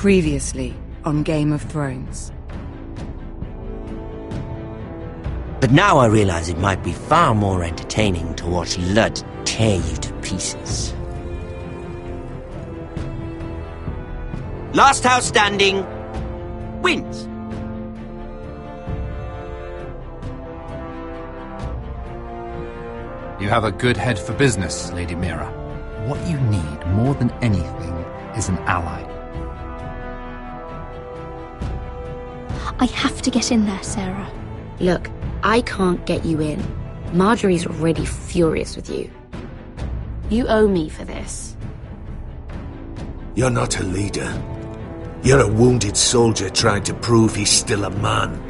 Previously on Game of Thrones. But now I realize it might be far more entertaining to watch Lud tear you to pieces. Last house standing wins. You have a good head for business, Lady Mira. What you need more than anything is an ally. I have to get in there, Sarah. Look, I can't get you in. Marjorie's already furious with you. You owe me for this. You're not a leader. You're a wounded soldier trying to prove he's still a man.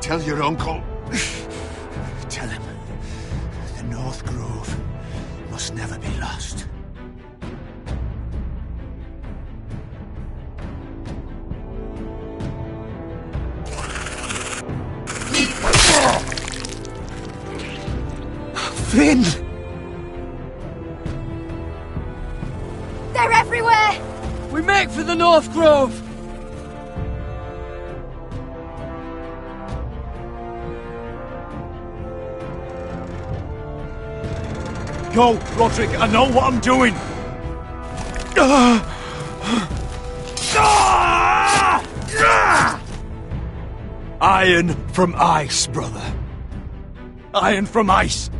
Tell your uncle. Tell him the North Grove must never be lost. Finn! They're everywhere! We make for the North Grove! Go, Roderick, I know what I'm doing! Iron from ice, brother. Iron from ice.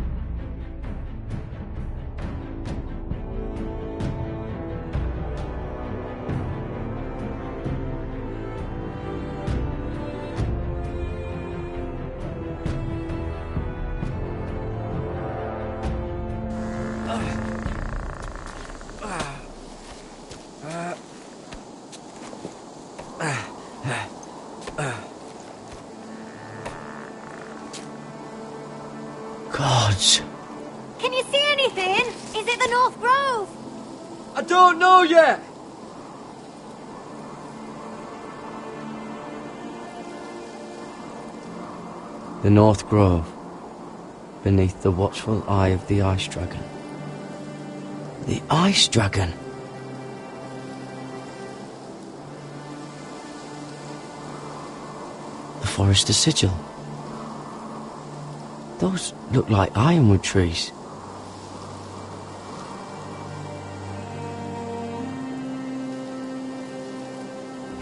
Gods. Can you see anything? Is it the North Grove? I don't know yet! The North Grove, beneath the watchful eye of the Ice Dragon. The Ice Dragon. The Forester Sigil. Those look like ironwood trees.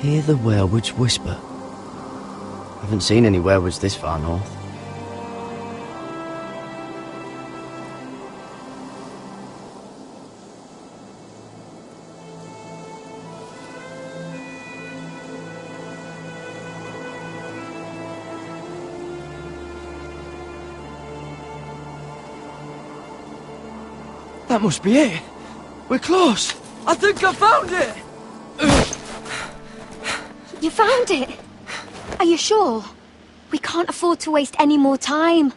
Hear the werewolves whisper. Haven't seen any werewolves this far north. That must be it. We're close. I think I found it. You found it? Are you sure? We can't afford to waste any more time.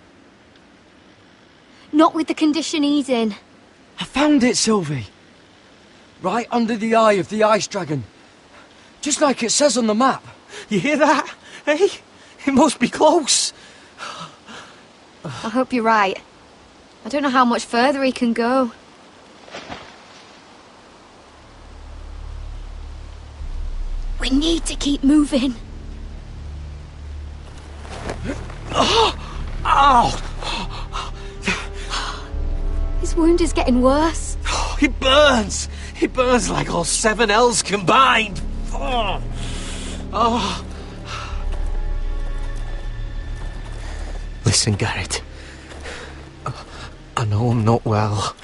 Not with the condition he's in. I found it, Sylvie. Right under the eye of the Ice Dragon. Just like it says on the map. You hear that? Hey? It must be close. I hope you're right. I don't know how much further he can go. We need to keep moving. Ow! His wound is getting worse. He burns! He burns like all 7 L's combined! Oh. Listen, Garrett. I know I'm not well.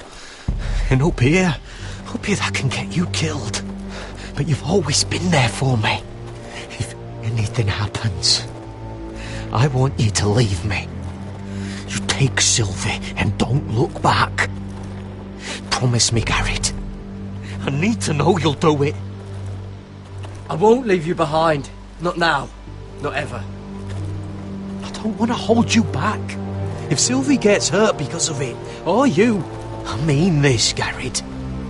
And up here that can get you killed. But you've always been there for me. If anything happens, I want you to leave me. You take Sylvie and don't look back. Promise me, Garrett. I need to know you'll do it. I won't leave you behind. Not now. Not ever. I don't want to hold you back. If Sylvie gets hurt because of it, or you, I mean this, Garrett.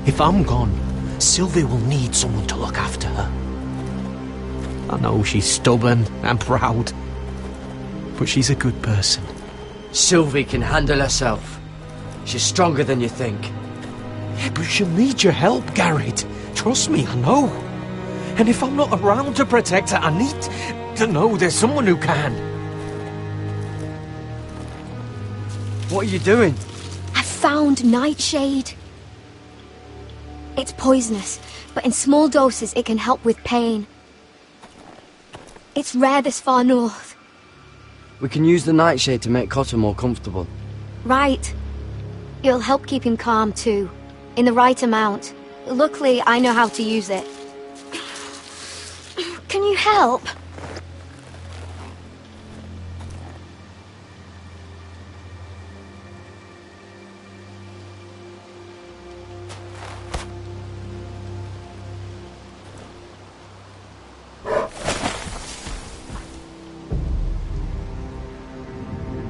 If I'm gone, Sylvie will need someone to look after her. I know she's stubborn and proud, but she's a good person. Sylvie can handle herself. She's stronger than you think. Yeah, but she'll need your help, Garrett. Trust me, I know. And if I'm not around to protect her, I need to know there's someone who can. What are you doing? I found nightshade. It's poisonous, but in small doses it can help with pain. It's rare this far north. We can use the nightshade to make Cotter more comfortable. Right. It'll help keep him calm too, in the right amount. Luckily, I know how to use it. Can you help?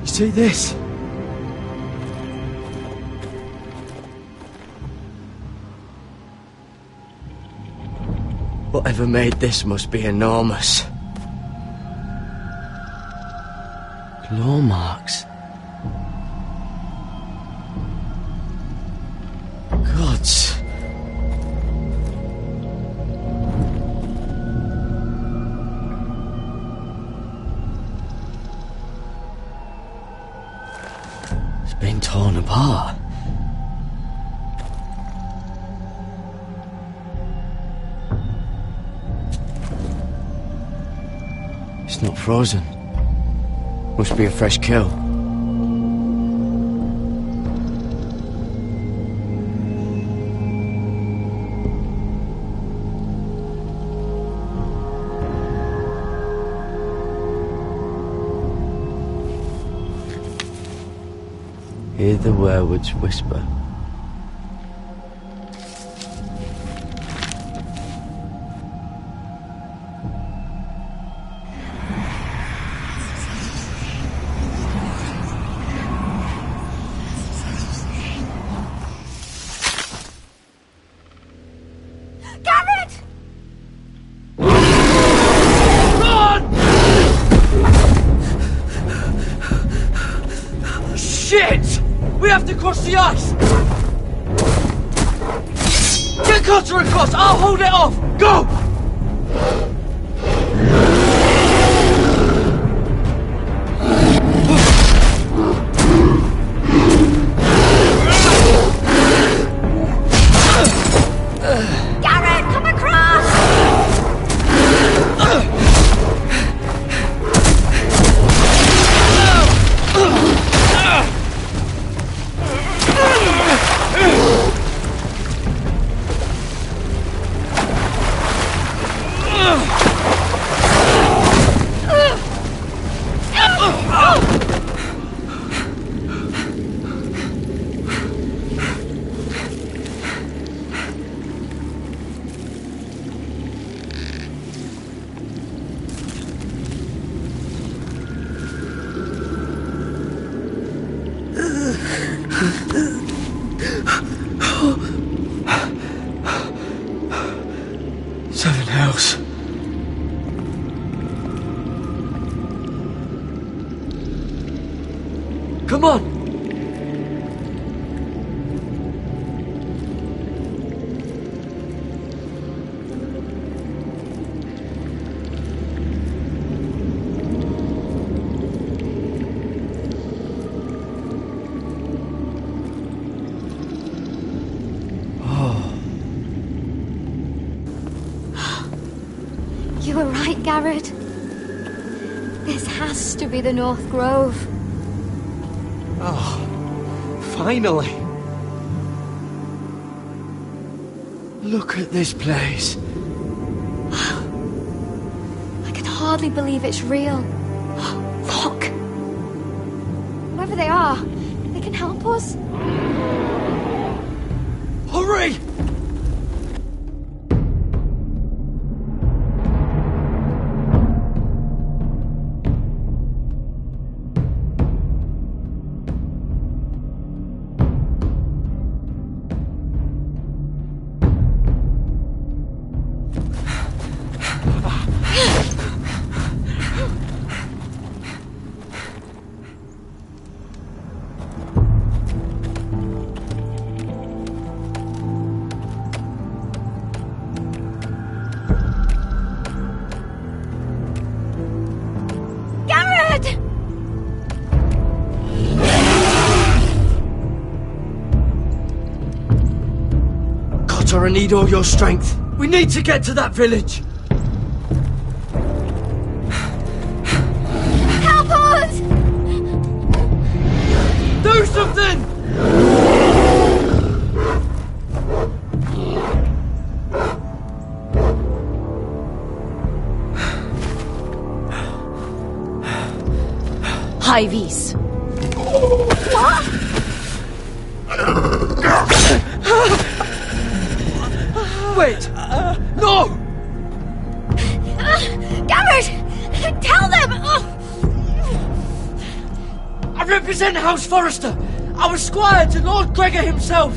You see this? Whatever made this must be enormous. Claw marks. Gods. It's been torn apart. It's not frozen. Must be a fresh kill. Hear the werewolves whisper. Shit! We have to cross the ice! Get Cotter across! I'll hold it off! Go! Garrett, come across! Seven hells. Come on! You were right, Garrett. This has to be the North Grove. Oh, finally. Look at this place. I can hardly believe it's real. Look! Whoever they are, they can help us. Hurry! Sister, I need all your strength. We need to get to that village. Help us! Do something! High vis. Wait! No! Garrett! Tell them! I represent House Forrester. I was squire to Lord Gregor himself.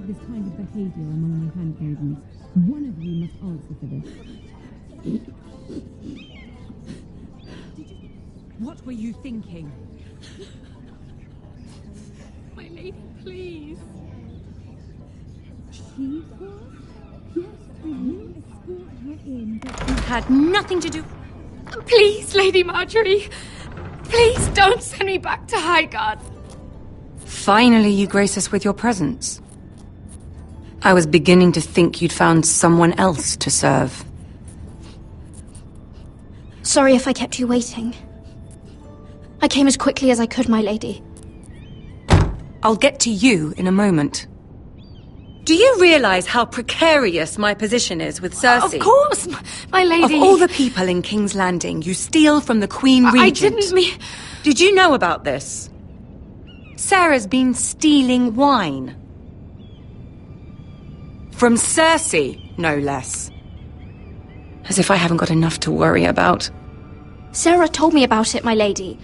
This kind of behaviour among my handmaidens. One of you must answer for this. What were you thinking? My lady, please. She was? Yes, will you escort her in? It had nothing to do... Please, Lady Marjorie. Please don't send me back to Highgarden. Finally, you grace us with your presence. I was beginning to think you'd found someone else to serve. Sorry if I kept you waiting. I came as quickly as I could, my lady. I'll get to you in a moment. Do you realize how precarious my position is with Cersei? Of course, my lady. Of all the people in King's Landing, you steal from the Queen Regent. I didn't mean... Did you know about this? Sarah's been stealing wine. From Cersei, no less. As if I haven't got enough to worry about. Sarah told me about it, my lady.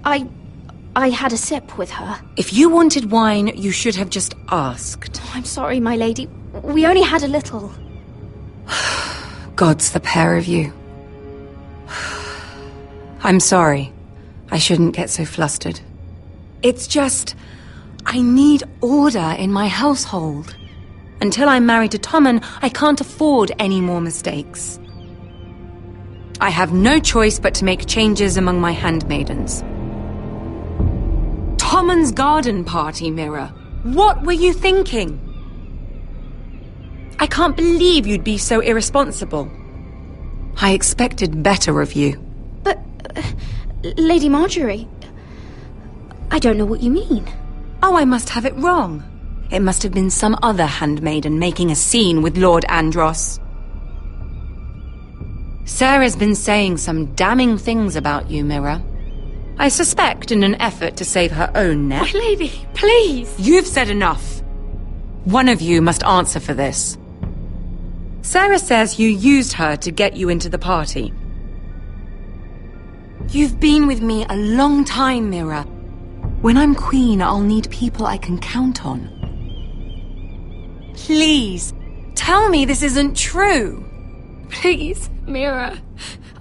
I had a sip with her. If you wanted wine, you should have just asked. Oh, I'm sorry, my lady. We only had a little. God's the pair of you. I'm sorry. I shouldn't get so flustered. It's just... I need order in my household. Until I'm married to Tommen, I can't afford any more mistakes. I have no choice but to make changes among my handmaidens. Tommen's garden party, Mira. What were you thinking? I can't believe you'd be so irresponsible. I expected better of you. But, Lady Marjorie, I don't know what you mean. Oh, I must have it wrong. It must have been some other handmaiden making a scene with Lord Andros. Sarah's been saying some damning things about you, Mira. I suspect in an effort to save her own neck. My lady, please. You've said enough. One of you must answer for this. Sarah says you used her to get you into the party. You've been with me a long time, Mira. When I'm queen, I'll need people I can count on. Please, tell me this isn't true. Please, Mira.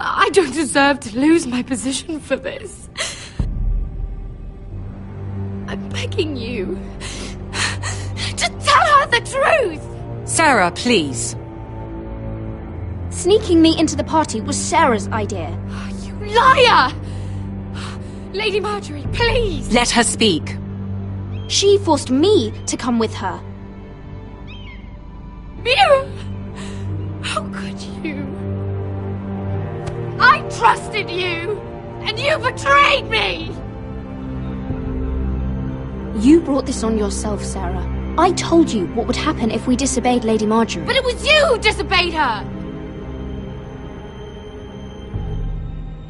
I don't deserve to lose my position for this. I'm begging you to tell her the truth! Sarah, please. Sneaking me into the party was Sarah's idea. You liar! Lady Marjorie, please! Let her speak. She forced me to come with her. Mira! How could you? I trusted you! And you betrayed me! You brought this on yourself, Sarah. I told you what would happen if we disobeyed Lady Marjorie. But it was you who disobeyed her!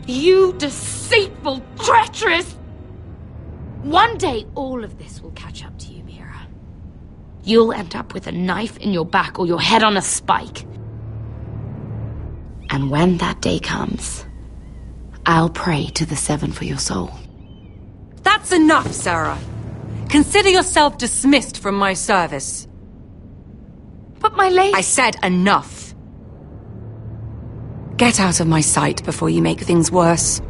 You deceitful, treacherous... One day all of this will catch up to you, Mira. You'll end up with a knife in your back or your head on a spike. And when that day comes, I'll pray to the Seven for your soul. That's enough, Sarah. Consider yourself dismissed from my service. But my lady... I said enough. Get out of my sight before you make things worse.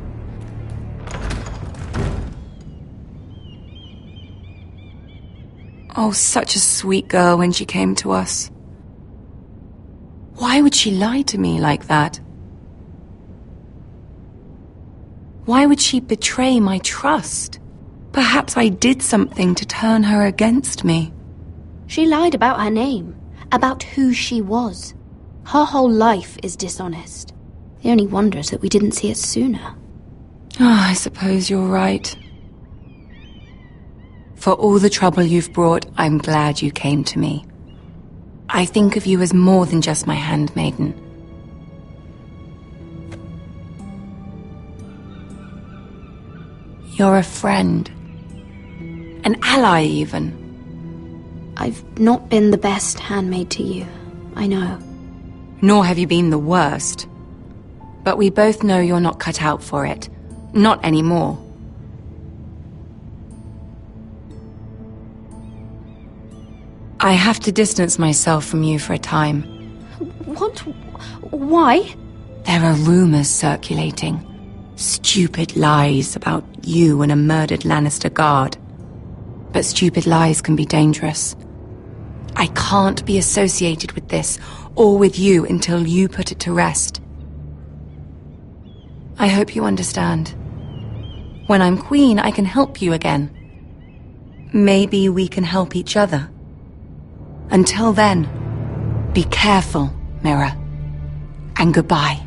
Oh, such a sweet girl when she came to us. Why would she lie to me like that? Why would she betray my trust? Perhaps I did something to turn her against me. She lied about her name, about who she was. Her whole life is dishonest. The only wonder is that we didn't see it sooner. I suppose you're right. For all the trouble you've brought, I'm glad you came to me. I think of you as more than just my handmaiden. You're a friend. An ally, even. I've not been the best handmaid to you, I know. Nor have you been the worst. But we both know you're not cut out for it. Not anymore. I have to distance myself from you for a time. What? Why? There are rumors circulating. Stupid lies about you and a murdered Lannister guard. But stupid lies can be dangerous. I can't be associated with this, or with you, until you put it to rest. I hope you understand. When I'm queen, I can help you again. Maybe we can help each other. Until then, be careful, Mira. And goodbye.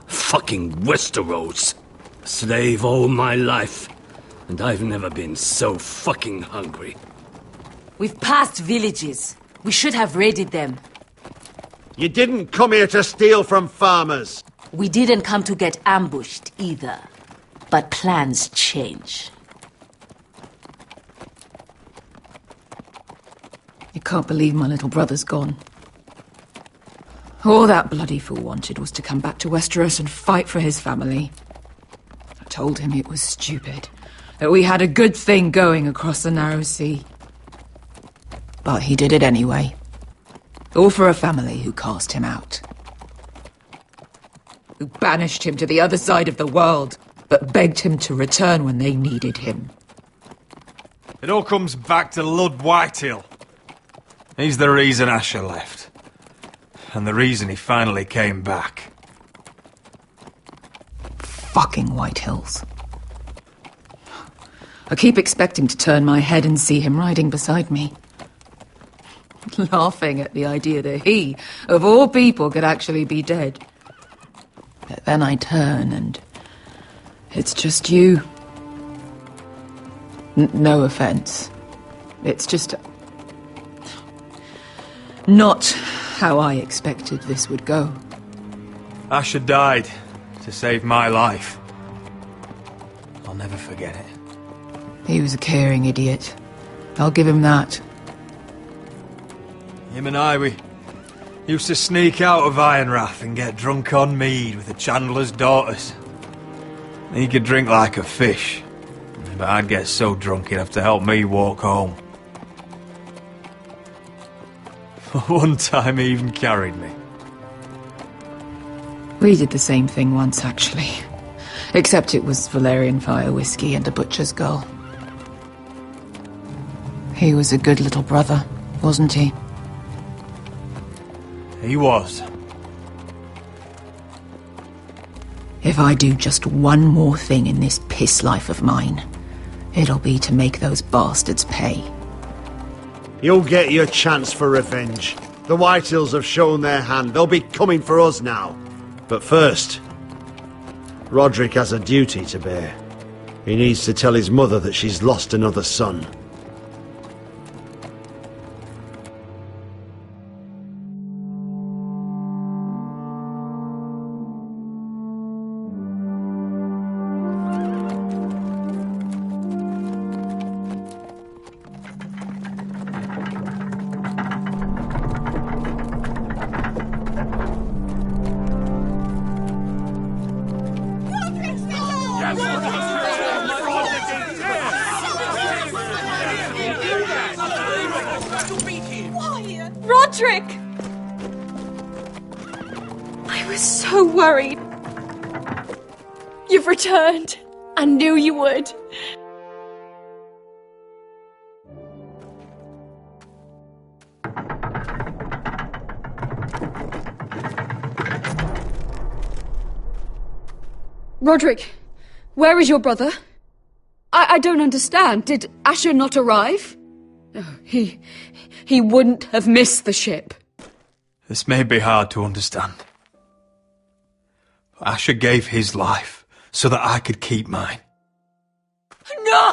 Fucking Westeros. Slave all my life. And I've never been so fucking hungry. We've passed villages. We should have raided them. You didn't come here to steal from farmers. We didn't come to get ambushed either. But plans change. I can't believe my little brother's gone. All that bloody fool wanted was to come back to Westeros and fight for his family. I told him it was stupid, that we had a good thing going across the narrow sea. But he did it anyway. All for a family who cast him out. Who banished him to the other side of the world, but begged him to return when they needed him. It all comes back to Lud Whitehill. He's the reason Asher left. And the reason he finally came back. Fucking White Hills. I keep expecting to turn my head and see him riding beside me. Laughing at the idea that he, of all people, could actually be dead. But then I turn and it's just you. No offense. It's just not how I expected this would go. Asher died to save my life. I'll never forget it. He was a caring idiot. I'll give him that. Him and I, we used to sneak out of Ironrath and get drunk on mead with the Chandler's daughters. He could drink like a fish, but I'd get so drunk he'd have to help me walk home. One time he even carried me. We did the same thing once, actually. Except it was Valerian fire whiskey and a butcher's girl. He was a good little brother, wasn't he? He was. If I do just one more thing in this piss life of mine, it'll be to make those bastards pay. You'll get your chance for revenge. The Whitehills have shown their hand. They'll be coming for us now. But first, Roderick has a duty to bear. He needs to tell his mother that she's lost another son. Roderick! I was so worried. You've returned. I knew you would. Roderick, where is your brother? I don't understand. Did Asher not arrive? Oh, he wouldn't have missed the ship. This may be hard to understand. But Asher gave his life so that I could keep mine. No!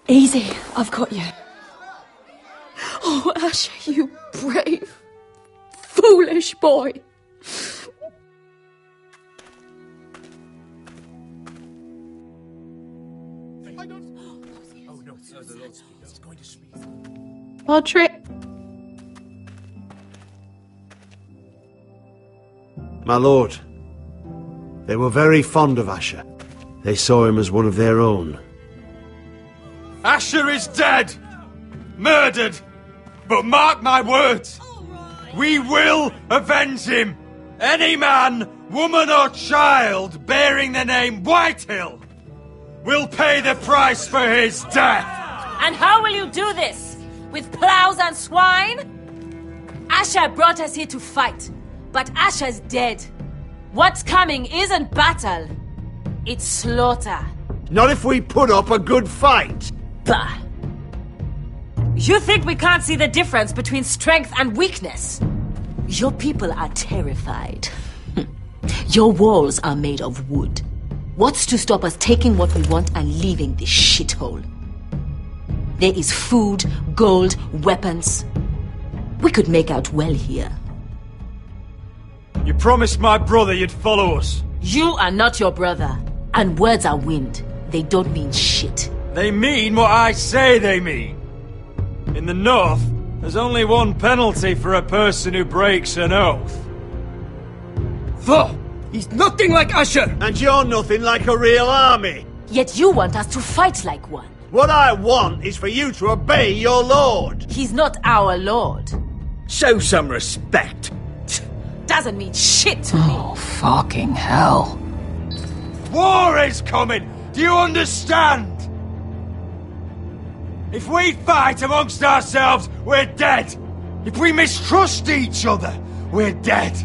Easy, I've got you. Oh, Asher, you brave, foolish boy. Roderick. My lord, they were very fond of Asher. They saw him as one of their own. Asher is dead! Murdered! But mark my words! We will avenge him! Any man, woman or child bearing the name Whitehill will pay the price for his death! And how will you do this? With plows and swine? Asher brought us here to fight, but Asher's dead. What's coming isn't battle, it's slaughter. Not if we put up a good fight. Bah! You think we can't see the difference between strength and weakness? Your people are terrified. Your walls are made of wood. What's to stop us taking what we want and leaving this shithole? There is food, gold, weapons. We could make out well here. You promised my brother you'd follow us. You are not your brother. And words are wind. They don't mean shit. They mean what I say they mean. In the North, there's only one penalty for a person who breaks an oath. He's nothing like Asher! And you're nothing like a real army! Yet you want us to fight like one. What I want is for you to obey your lord! He's not our lord. Show some respect. Doesn't mean shit to me. Oh, fucking hell. War is coming! Do you understand? If we fight amongst ourselves, we're dead! If we mistrust each other, we're dead!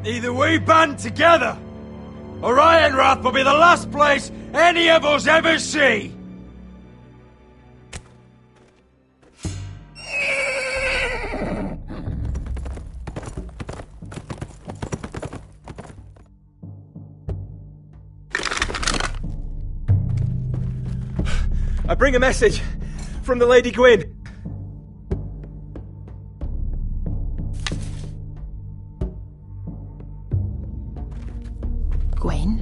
Either we band together, or Ironrath will be the last place any of us ever see! I bring a message from the Lady Gwyn. Gwen?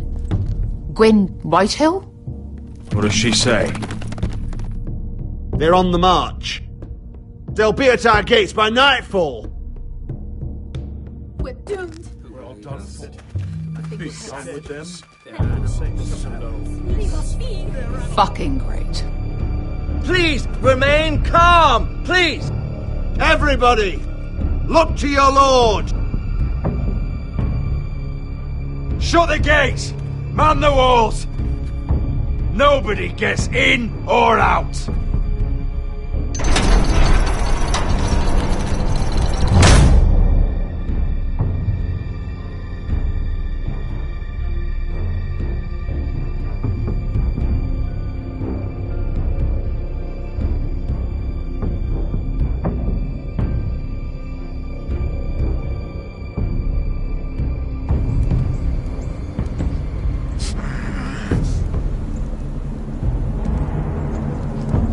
Gwen Whitehill? What does she say? They're on the march. They'll be at our gates by nightfall. We're doomed. We're all done for. Be done with them. Fucking great. Please, remain calm! Please! Everybody! Look to your lord! Shut the gates! Man the walls! Nobody gets in or out!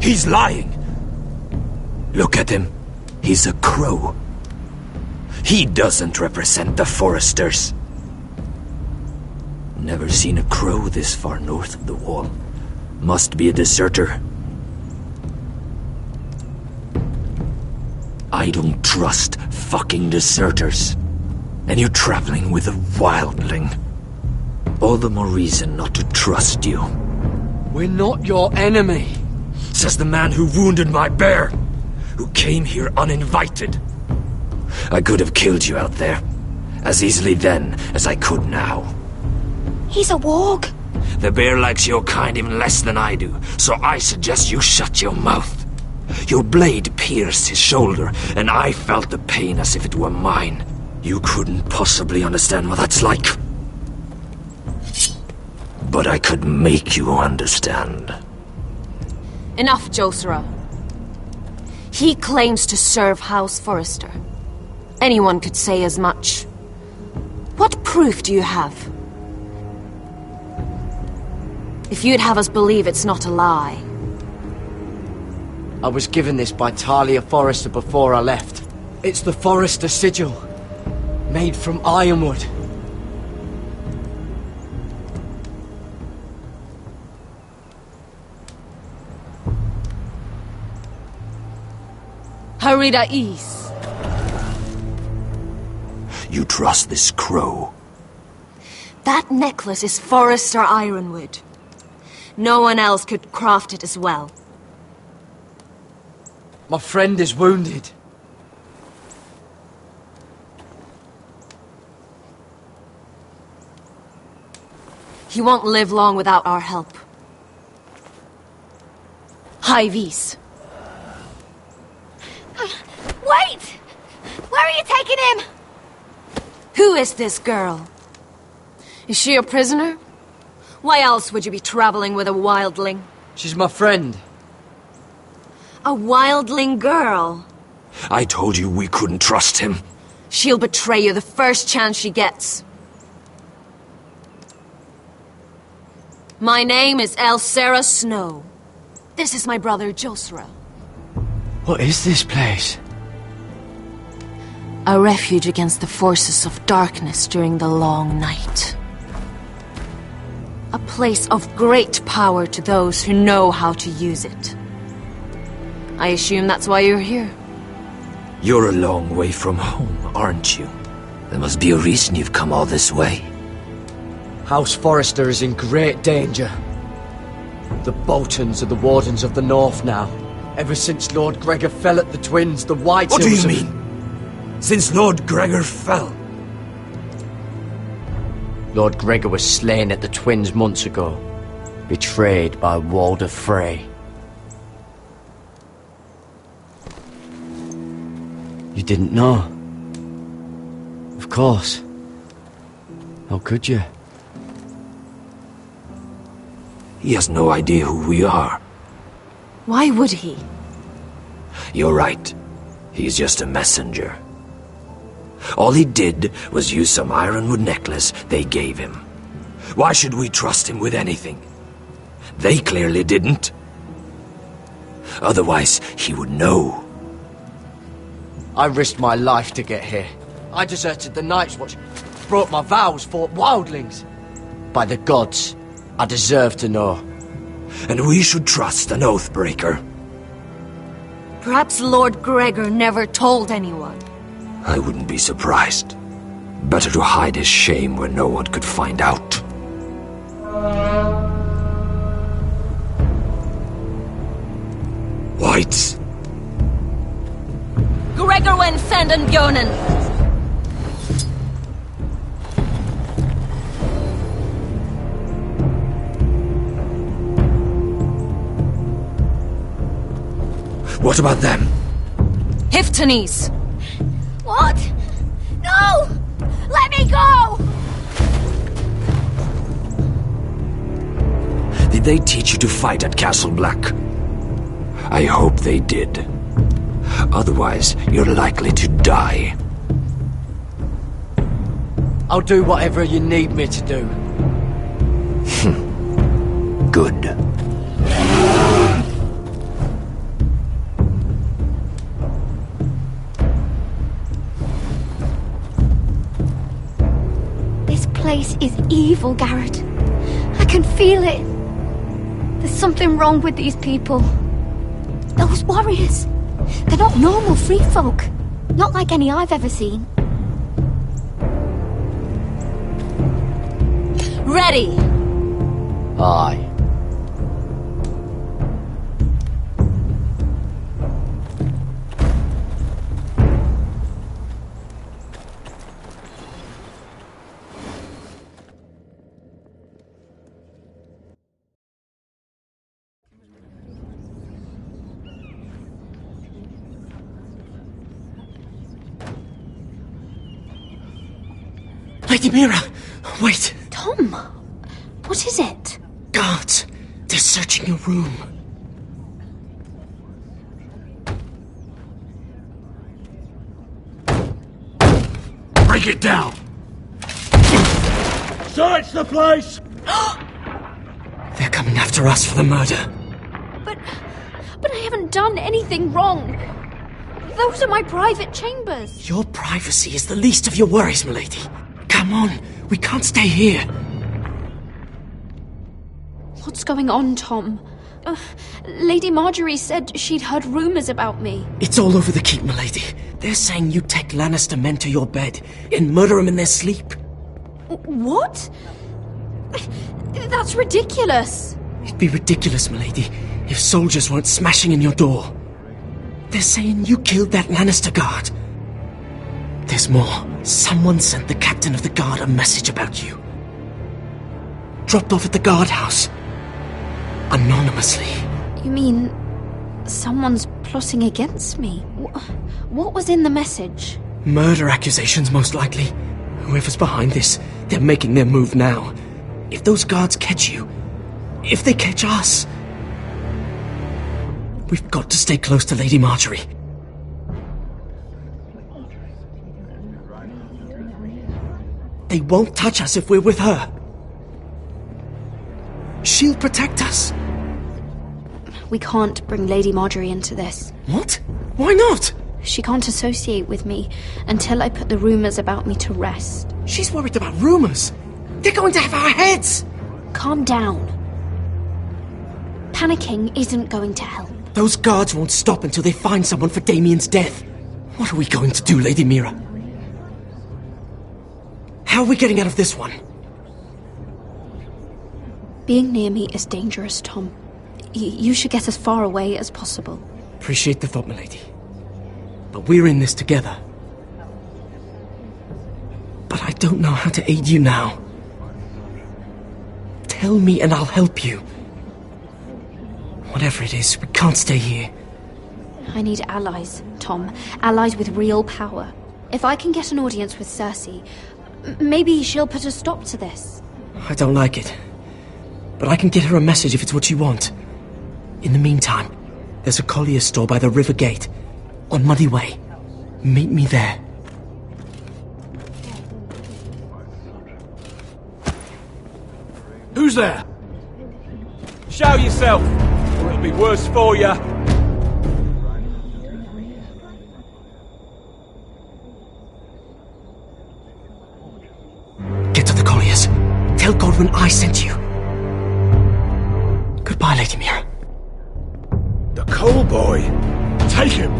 He's lying! Look at him. He's a crow. He doesn't represent the Foresters. Never seen a crow this far north of the wall. Must be a deserter. I don't trust fucking deserters. And you're traveling with a wildling. All the more reason not to trust you. We're not your enemy. Says the man who wounded my bear, who came here uninvited. I could have killed you out there, as easily then as I could now. He's a warg. The bear likes your kind even less than I do, so I suggest you shut your mouth. Your blade pierced his shoulder, and I felt the pain as if it were mine. You couldn't possibly understand what that's like. But I could make you understand. Enough, Josera. He claims to serve House Forrester. Anyone could say as much. What proof do you have? If you'd have us believe it's not a lie. I was given this by Talia Forrester before I left. It's the Forrester sigil, made from ironwood. Harida East. You trust this crow? That necklace is Forrester ironwood. No one else could craft it as well. My friend is wounded. He won't live long without our help. High Vis. Wait! Where are you taking him? Who is this girl? Is she a prisoner? Why else would you be traveling with a wildling? She's my friend. A wildling girl? I told you we couldn't trust him. She'll betray you the first chance she gets. My name is Elsera Snow. This is my brother Josera. What is this place? A refuge against the forces of darkness during the long night. A place of great power to those who know how to use it. I assume that's why you're here. You're a long way from home, aren't you? There must be a reason you've come all this way. House Forrester is in great danger. The Boltons are the Wardens of the North now. Ever since Lord Gregor fell at the Twins, the White What do Hills you mean? Since Lord Gregor fell? Lord Gregor was slain at the Twins months ago, betrayed by Walder Frey. You didn't know? Of course. How could you? He has no idea who we are. Why would he? You're right. He's just a messenger. All he did was use some ironwood necklace they gave him. Why should we trust him with anything? They clearly didn't. Otherwise, he would know. I risked my life to get here. I deserted the Night's Watch, broke my vows, fought wildlings. By the gods, I deserve to know. And we should trust an oathbreaker. Perhaps Lord Gregor never told anyone. I wouldn't be surprised. Better to hide his shame where no one could find out. Whites. Gregor wen fenden bjonen. What about them? Hiftanes. What? No! Let me go! Did they teach you to fight at Castle Black? I hope they did. Otherwise, you're likely to die. I'll do whatever you need me to do. Good. This place is evil, Garrett. I can feel it. There's something wrong with these people. Those warriors. They're not normal free folk. Not like any I've ever seen. Ready! Aye. Lady Mira! Wait! Tom! What is it? Guards! They're searching your room. Break it down! Search the place! They're coming after us for the murder. But I haven't done anything wrong. Those are my private chambers. Your privacy is the least of your worries, milady. Come on, we can't stay here. What's going on, Tom? Lady Marjorie said she'd heard rumours about me. It's all over the keep, milady. They're saying you take Lannister men to your bed and murder them in their sleep. What? That's ridiculous. It'd be ridiculous, milady, if soldiers weren't smashing in your door. They're saying you killed that Lannister guard. There's more. Someone sent the captain of the guard a message about you. Dropped off at the guardhouse. Anonymously. You mean someone's plotting against me? What was in the message? Murder accusations, most likely. Whoever's behind this, they're making their move now. If those guards catch you, if they catch us, we've got to stay close to Lady Marjorie. They won't touch us if we're with her. She'll protect us. We can't bring Lady Marjorie into this. What? Why not? She can't associate with me until I put the rumours about me to rest. She's worried about rumours. They're going to have our heads. Calm down. Panicking isn't going to help. Those guards won't stop until they find someone for Damien's death. What are we going to do, Lady Mira? How are we getting out of this one? Being near me is dangerous, Tom. You should get as far away as possible. Appreciate the thought, milady. But we're in this together. But I don't know how to aid you now. Tell me and I'll help you. Whatever it is, we can't stay here. I need allies, Tom. Allies with real power. If I can get an audience with Cersei, maybe she'll put a stop to this. I don't like it. But I can get her a message if it's what you want. In the meantime, there's a collier's store by the river gate. On Muddy Way. Meet me there. Who's there? Show yourself, or it'll be worse for you. Get to the colliers. Tell Godwin I sent you. Goodbye, Lady Mira. The Coal Boy. Take him.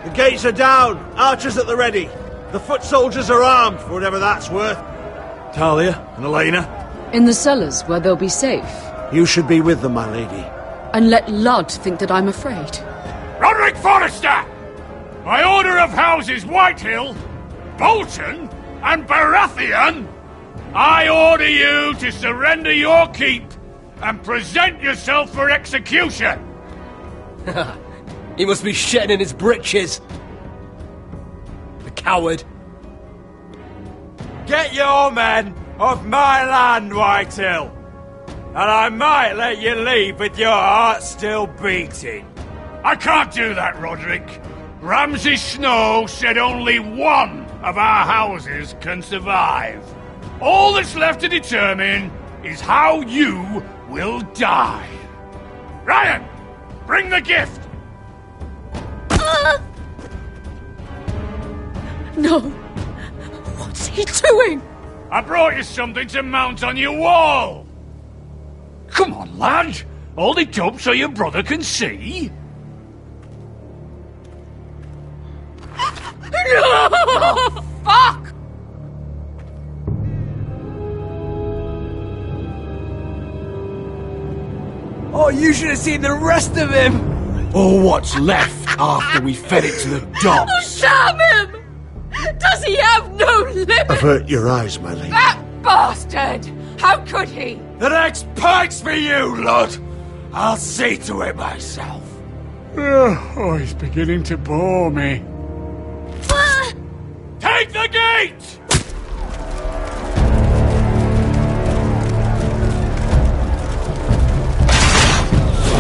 The gates are down. Archers at the ready. The foot soldiers are armed, for whatever that's worth. Talia and Elena? In the cellars, where they'll be safe. You should be with them, my lady. And let Ludd think that I'm afraid. Roderick Forrester! By order of Houses Whitehill, Bolton, and Baratheon, I order you to surrender your keep and present yourself for execution! He must be shitting in his britches. The coward. Get your men off my land, Whitehill! And I might let you leave with your heart still beating. I can't do that, Roderick. Ramsay Snow said only one of our houses can survive. All that's left to determine is how you will die. Ryan, bring the gift! No! What's he doing? I brought you something to mount on your wall! Come on, lad! Hold it up so your brother can see! No! Fuck! Oh, you should have seen the rest of him! Or what's left after we fed it to the dogs. Damn him! Does he have no limit? Avert your eyes, my lady. That bastard! How could he? The next pike's for you, Lud! I'll see to it myself. Oh, he's beginning to bore me. Take the gate!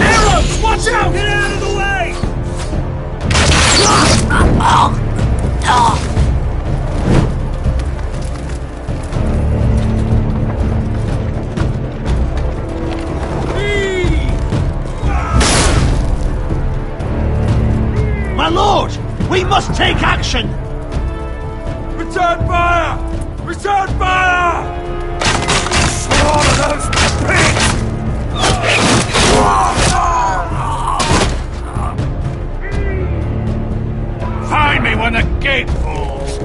Arrows! Watch out! lord! We must take action! Return fire! Return fire! Slaughter those pigs! Find me when the gate falls.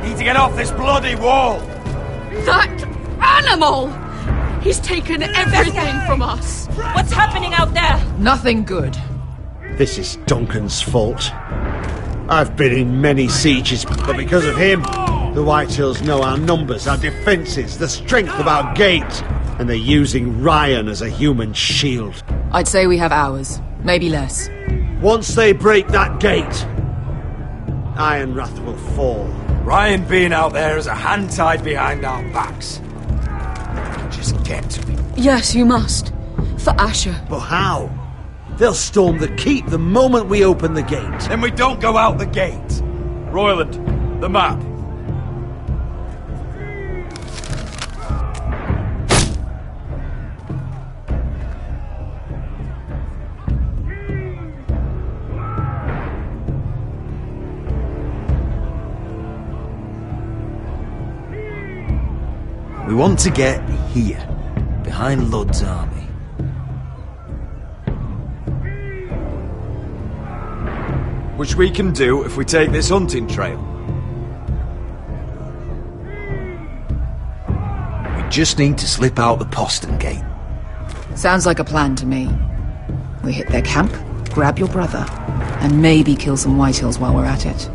We need to get off this bloody wall! That animal! He's taken everything from us. What's happening out there? Nothing good. This is Duncan's fault. I've been in many sieges, but because of him, the Whitehills know our numbers, our defences, the strength of our gate, and they're using Ryan as a human shield. I'd say we have hours, maybe less. Once they break that gate, Ironwrath will fall. Ryan being out there is a hand tied behind our backs. Just get to him. Yes, you must. For Asher. But how? They'll storm the keep the moment we open the gate. Then we don't go out the gate. Royland, the map. We want to get here, behind Ludd's army. Which we can do if we take this hunting trail. We just need to slip out the postern gate. Sounds like a plan to me. We hit their camp, grab your brother, and maybe kill some Whitehills while we're at it.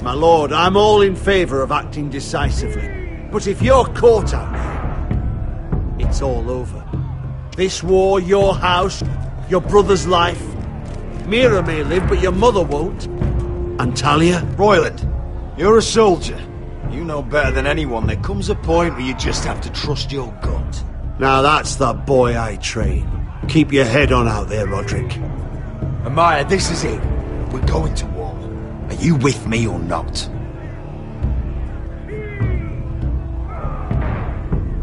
My lord, I'm all in favour of acting decisively. But if you're caught out there, it's all over. This war, your house, your brother's life. Mira may live, but your mother won't. And Talia? Royland, you're a soldier. You know better than anyone there comes a point where you just have to trust your gut. Now that's the boy I train. Keep your head on out there, Roderick. Amaya, this is it. We're going to war. Are you with me or not?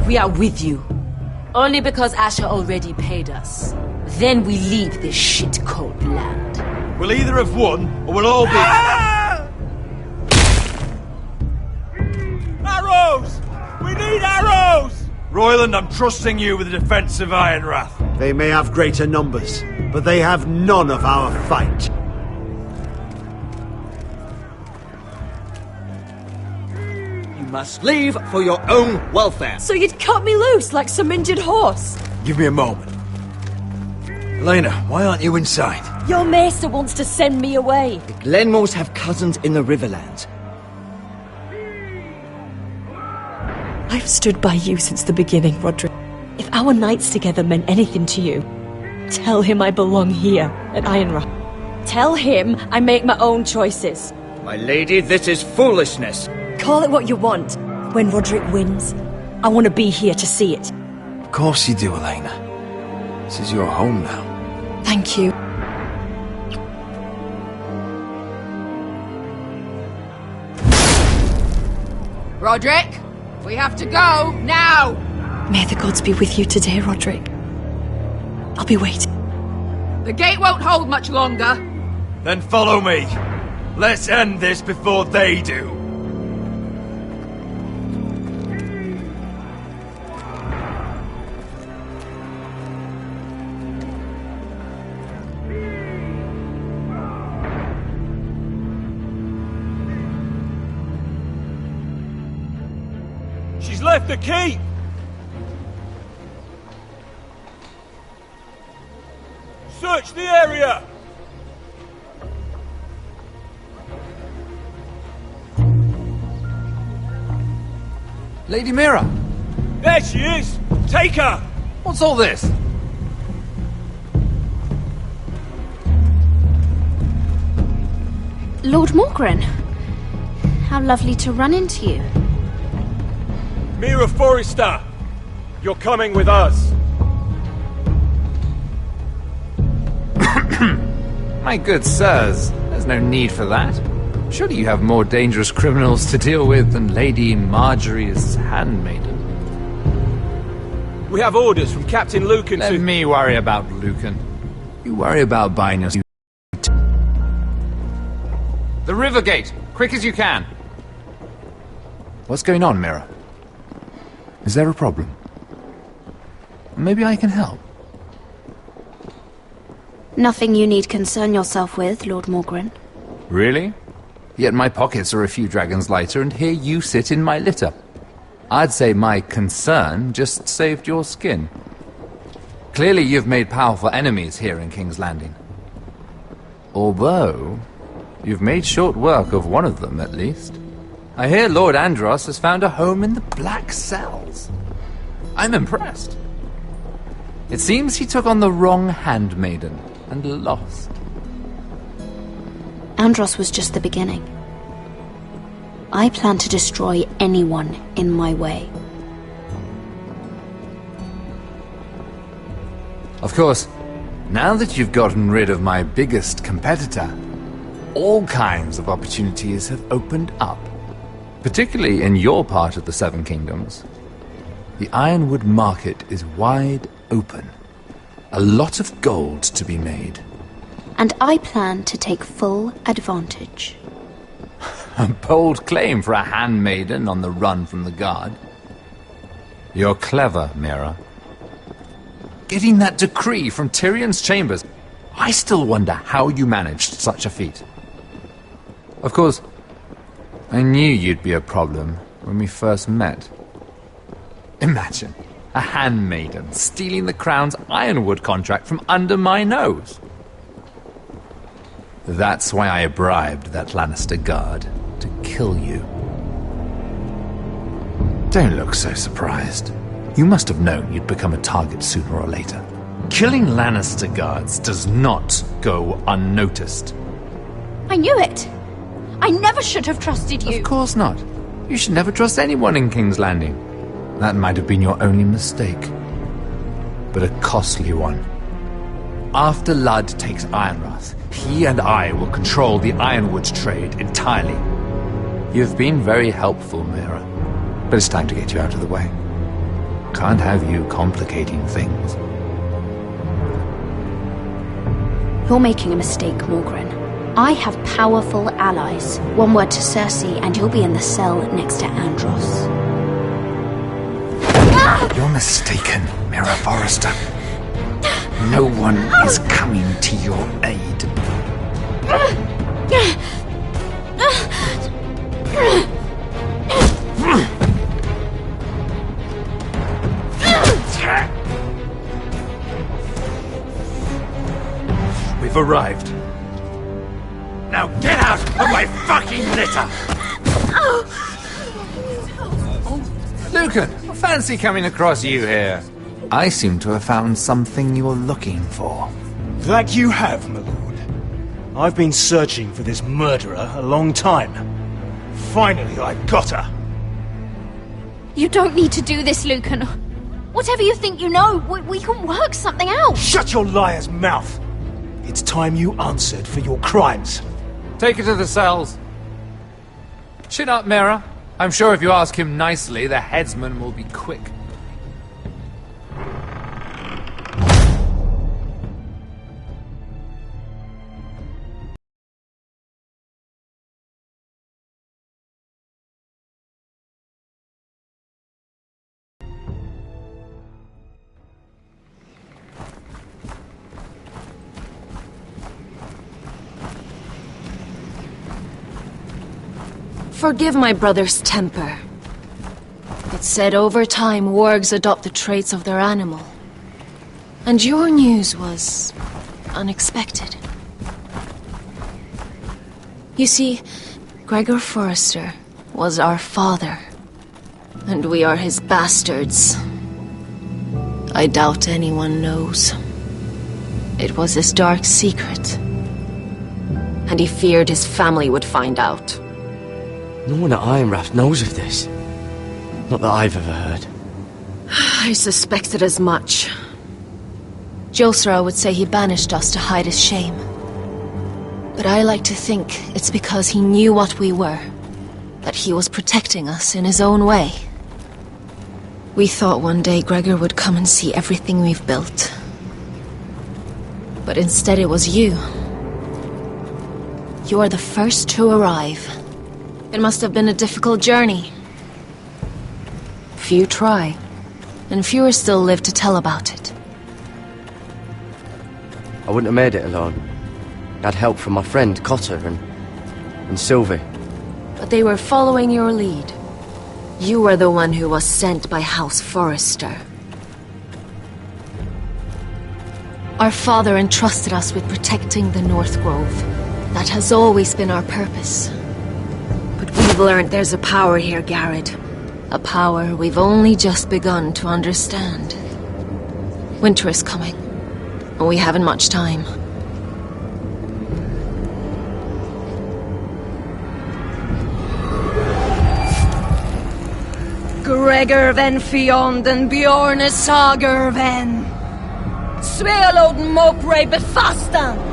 We are with you. Only because Asher already paid us. Then we leave this shit-cold land. We'll either have won, or we'll all be... Arrows! We need arrows! Royland, I'm trusting you with the defence of Ironwrath. They may have greater numbers, but they have none of our fight. Must leave for your own welfare. So you'd cut me loose like some injured horse? Give me a moment. Elena, why aren't you inside? Your maester wants to send me away. The Glenmores have cousins in the Riverlands. I've stood by you since the beginning, Roderick. If our nights together meant anything to you, tell him I belong here at Ironwrath. Tell him I make my own choices. My lady, this is foolishness. Call it what you want. When Roderick wins, I want to be here to see it. Of course you do, Elena. This is your home now. Thank you. Roderick, we have to go, now! May the gods be with you today, Roderick. I'll be waiting. The gate won't hold much longer. Then follow me. Let's end this before they do. She's left the keep! Search the area! Lady Mira! There she is! Take her! What's all this? Lord Morgren, how lovely to run into you. Mira Forrester, you're coming with us. My good sirs, there's no need for that. Surely you have more dangerous criminals to deal with than Lady Marjorie's handmaiden. We have orders from Captain Lucan Let me worry about Lucan. You worry about buying us. The river gate! Quick as you can! What's going on, Mira? Is there a problem? Maybe I can help. Nothing you need concern yourself with, Lord Morgren. Really? Yet my pockets are a few dragons lighter, and here you sit in my litter. I'd say my concern just saved your skin. Clearly you've made powerful enemies here in King's Landing. Although, you've made short work of one of them, at least. I hear Lord Andros has found a home in the Black Cells. I'm impressed. It seems he took on the wrong handmaiden and lost. Andros was just the beginning. I plan to destroy anyone in my way. Of course, now that you've gotten rid of my biggest competitor, all kinds of opportunities have opened up. Particularly in your part of the Seven Kingdoms. The Ironwood market is wide open. A lot of gold to be made. And I plan to take full advantage. A bold claim for a handmaiden on the run from the guard. You're clever, Mira. Getting that decree from Tyrion's chambers, I still wonder how you managed such a feat. Of course, I knew you'd be a problem when we first met. Imagine, a handmaiden stealing the Crown's Ironwood contract from under my nose. That's why I bribed that Lannister guard to kill you. Don't look so surprised. You must have known you'd become a target sooner or later. Killing Lannister guards does not go unnoticed. I knew it! I never should have trusted you! Of course not. You should never trust anyone in King's Landing. That might have been your only mistake. But a costly one. After Ludd takes Ironrath, he and I will control the Ironwood trade entirely. You've been very helpful, Mira. But it's time to get you out of the way. Can't have you complicating things. You're making a mistake, Morgren. I have powerful allies. One word to Cersei and you'll be in the cell next to Andros. You're mistaken, Mira Forrester. No one is coming to your aid. We've arrived. Now get out of my fucking litter! Lucan, fancy coming across you here. I seem to have found something you're looking for. That you have, my lord. I've been searching for this murderer a long time. Finally, I got her. You don't need to do this, Lucan. Whatever you think you know, we can work something out. Shut your liar's mouth! It's time you answered for your crimes. Take her to the cells. Chin up, Mira. I'm sure if you ask him nicely, the headsman will be quick. Forgive my brother's temper. It's said over time wargs adopt the traits of their animal. And your news was unexpected. You see, Gregor Forrester was our father, and we are his bastards. I doubt anyone knows. It was his dark secret, and he feared his family would find out. No one at Ironrath knows of this. Not that I've ever heard. I suspected as much. Josra would say he banished us to hide his shame. But I like to think it's because he knew what we were, that he was protecting us in his own way. We thought one day Gregor would come and see everything we've built. But instead it was you. You are the first to arrive. It must have been a difficult journey. Few try, and fewer still live to tell about it. I wouldn't have made it alone. I had help from my friend Cotter and Sylvie. But they were following your lead. You were the one who was sent by House Forrester. Our father entrusted us with protecting the North Grove. That has always been our purpose. But we've learned there's a power here, Garrett. A power we've only just begun to understand. Winter is coming, and we haven't much time. Gregor ven Fionden Bjorne Sager ven Svealoden Mopre befastan.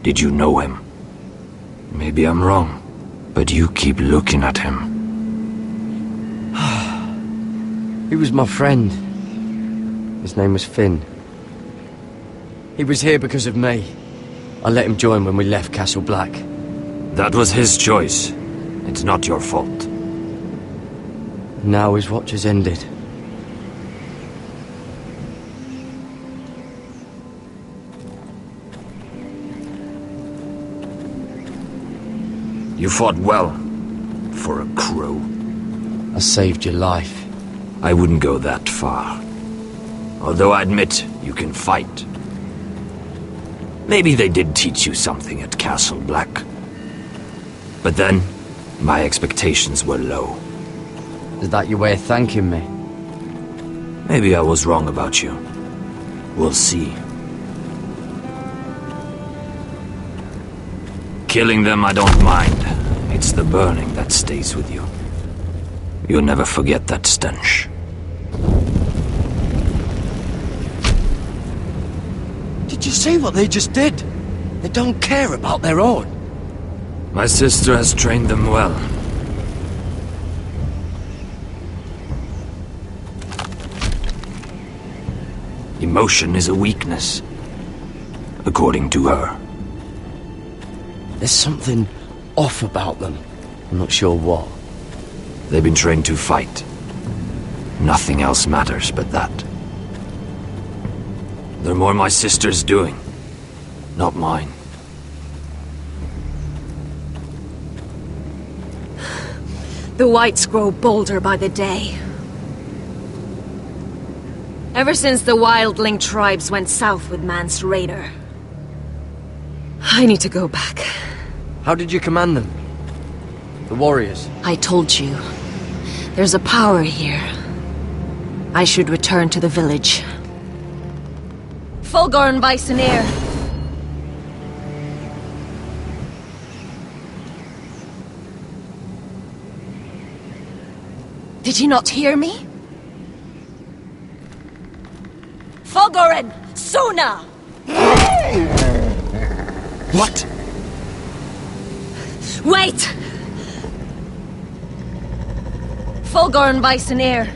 Did you know him? Maybe I'm wrong, but you keep looking at him. He was my friend. His name was Finn. He was here because of me. I let him join when we left Castle Black. That was his choice. It's not your fault. Now his watch has ended. You fought well. for a crow. I saved your life. I wouldn't go that far. Although I admit you can fight. Maybe they did teach you something at Castle Black. But then, my expectations were low. Is that your way of thanking me? Maybe I was wrong about you. We'll see. Killing them I don't mind. It's the burning that stays with you. You'll never forget that stench. Did you see what they just did? They don't care about their own. My sister has trained them well. Emotion is a weakness, according to her. There's something off about them. I'm not sure what. They've been trained to fight. Nothing else matters but that. They're more my sister's doing, not mine. The whites grow bolder by the day. Ever since the wildling tribes went south with Mance Raider. I need to go back. How did you command them? The warriors? I told you. There's a power here. I should return to the village. Fulgorn Bisoneer. Did you not hear me? Fulgorin! Suna! What? Wait! Fulgorn Bisoneer.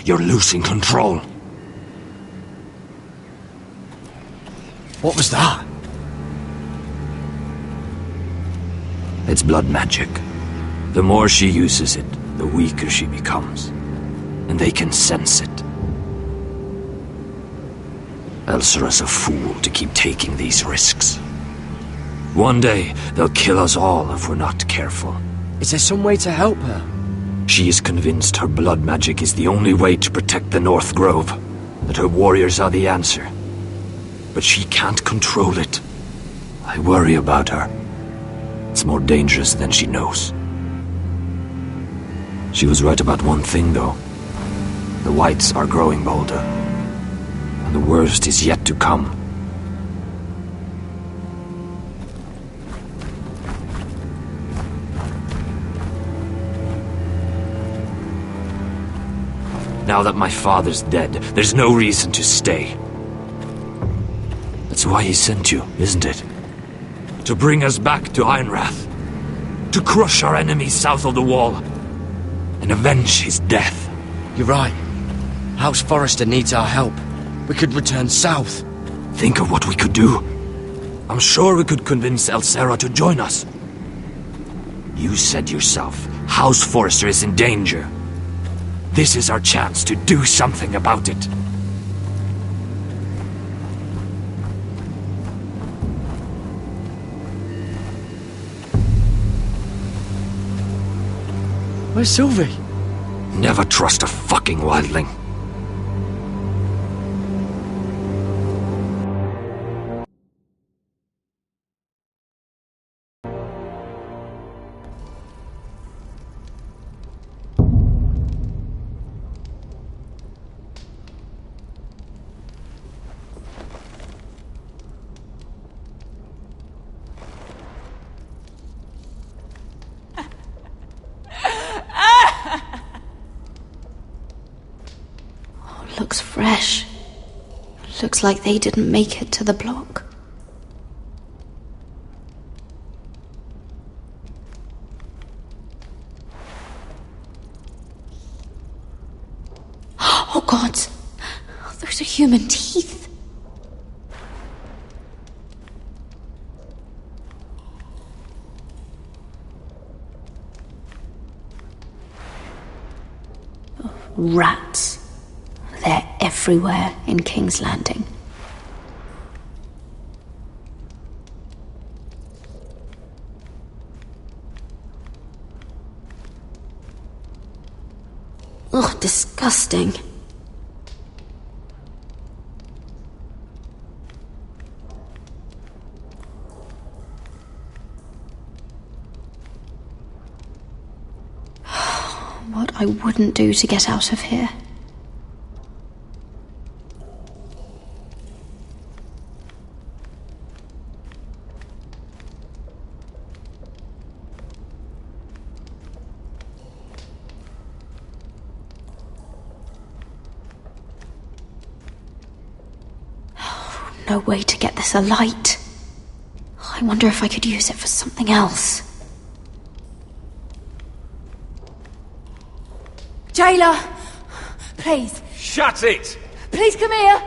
You're losing control. What was that? It's blood magic. The more she uses it, the weaker she becomes. And they can sense it. Elsera's a fool to keep taking these risks. One day, they'll kill us all if we're not careful. Is there some way to help her? She is convinced her blood magic is the only way to protect the North Grove, that her warriors are the answer. But she can't control it. I worry about her. It's more dangerous than she knows. She was right about one thing, though. The whites are growing bolder. And the worst is yet to come. Now that my father's dead, there's no reason to stay. That's why he sent you, isn't it? To bring us back to Ironrath. To crush our enemies south of the wall. And avenge his death. You're right. House Forrester needs our help. We could return south. Think of what we could do. I'm sure we could convince Elsera to join us. You said yourself, House Forrester is in danger. This is our chance to do something about it. Where's Sylvie? Never trust a fucking wildling. Looks fresh. Looks like they didn't make it to the block. Oh God! Those are human teeth. Rats. They're everywhere in King's Landing. Ugh, disgusting. What I wouldn't do to get out of here. No way to get this alight. I wonder if I could use it for something else. Jailer! Please. Shut it! Please come here!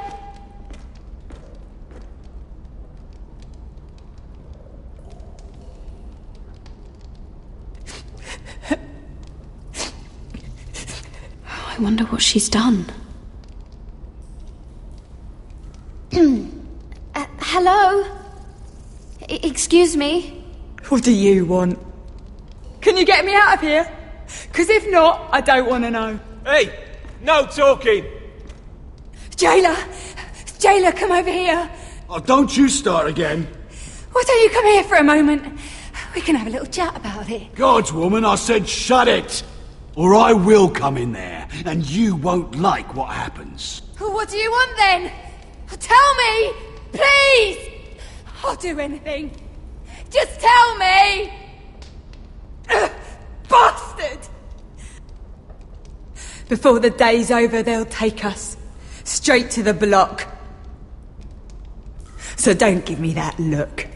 I wonder what she's done. Hello? Excuse me? What do you want? Can you get me out of here? Because if not, I don't want to know. Hey! No talking! Jailer! Jailer, come over here! Oh, don't you start again. Why don't you come here for a moment? We can have a little chat about it. Gods, woman, I said shut it! Or I will come in there, and you won't like what happens. What do you want then? Tell me! Please! I'll do anything. Just tell me! Bastard! Before the day's over, they'll take us straight to the block. So don't give me that look.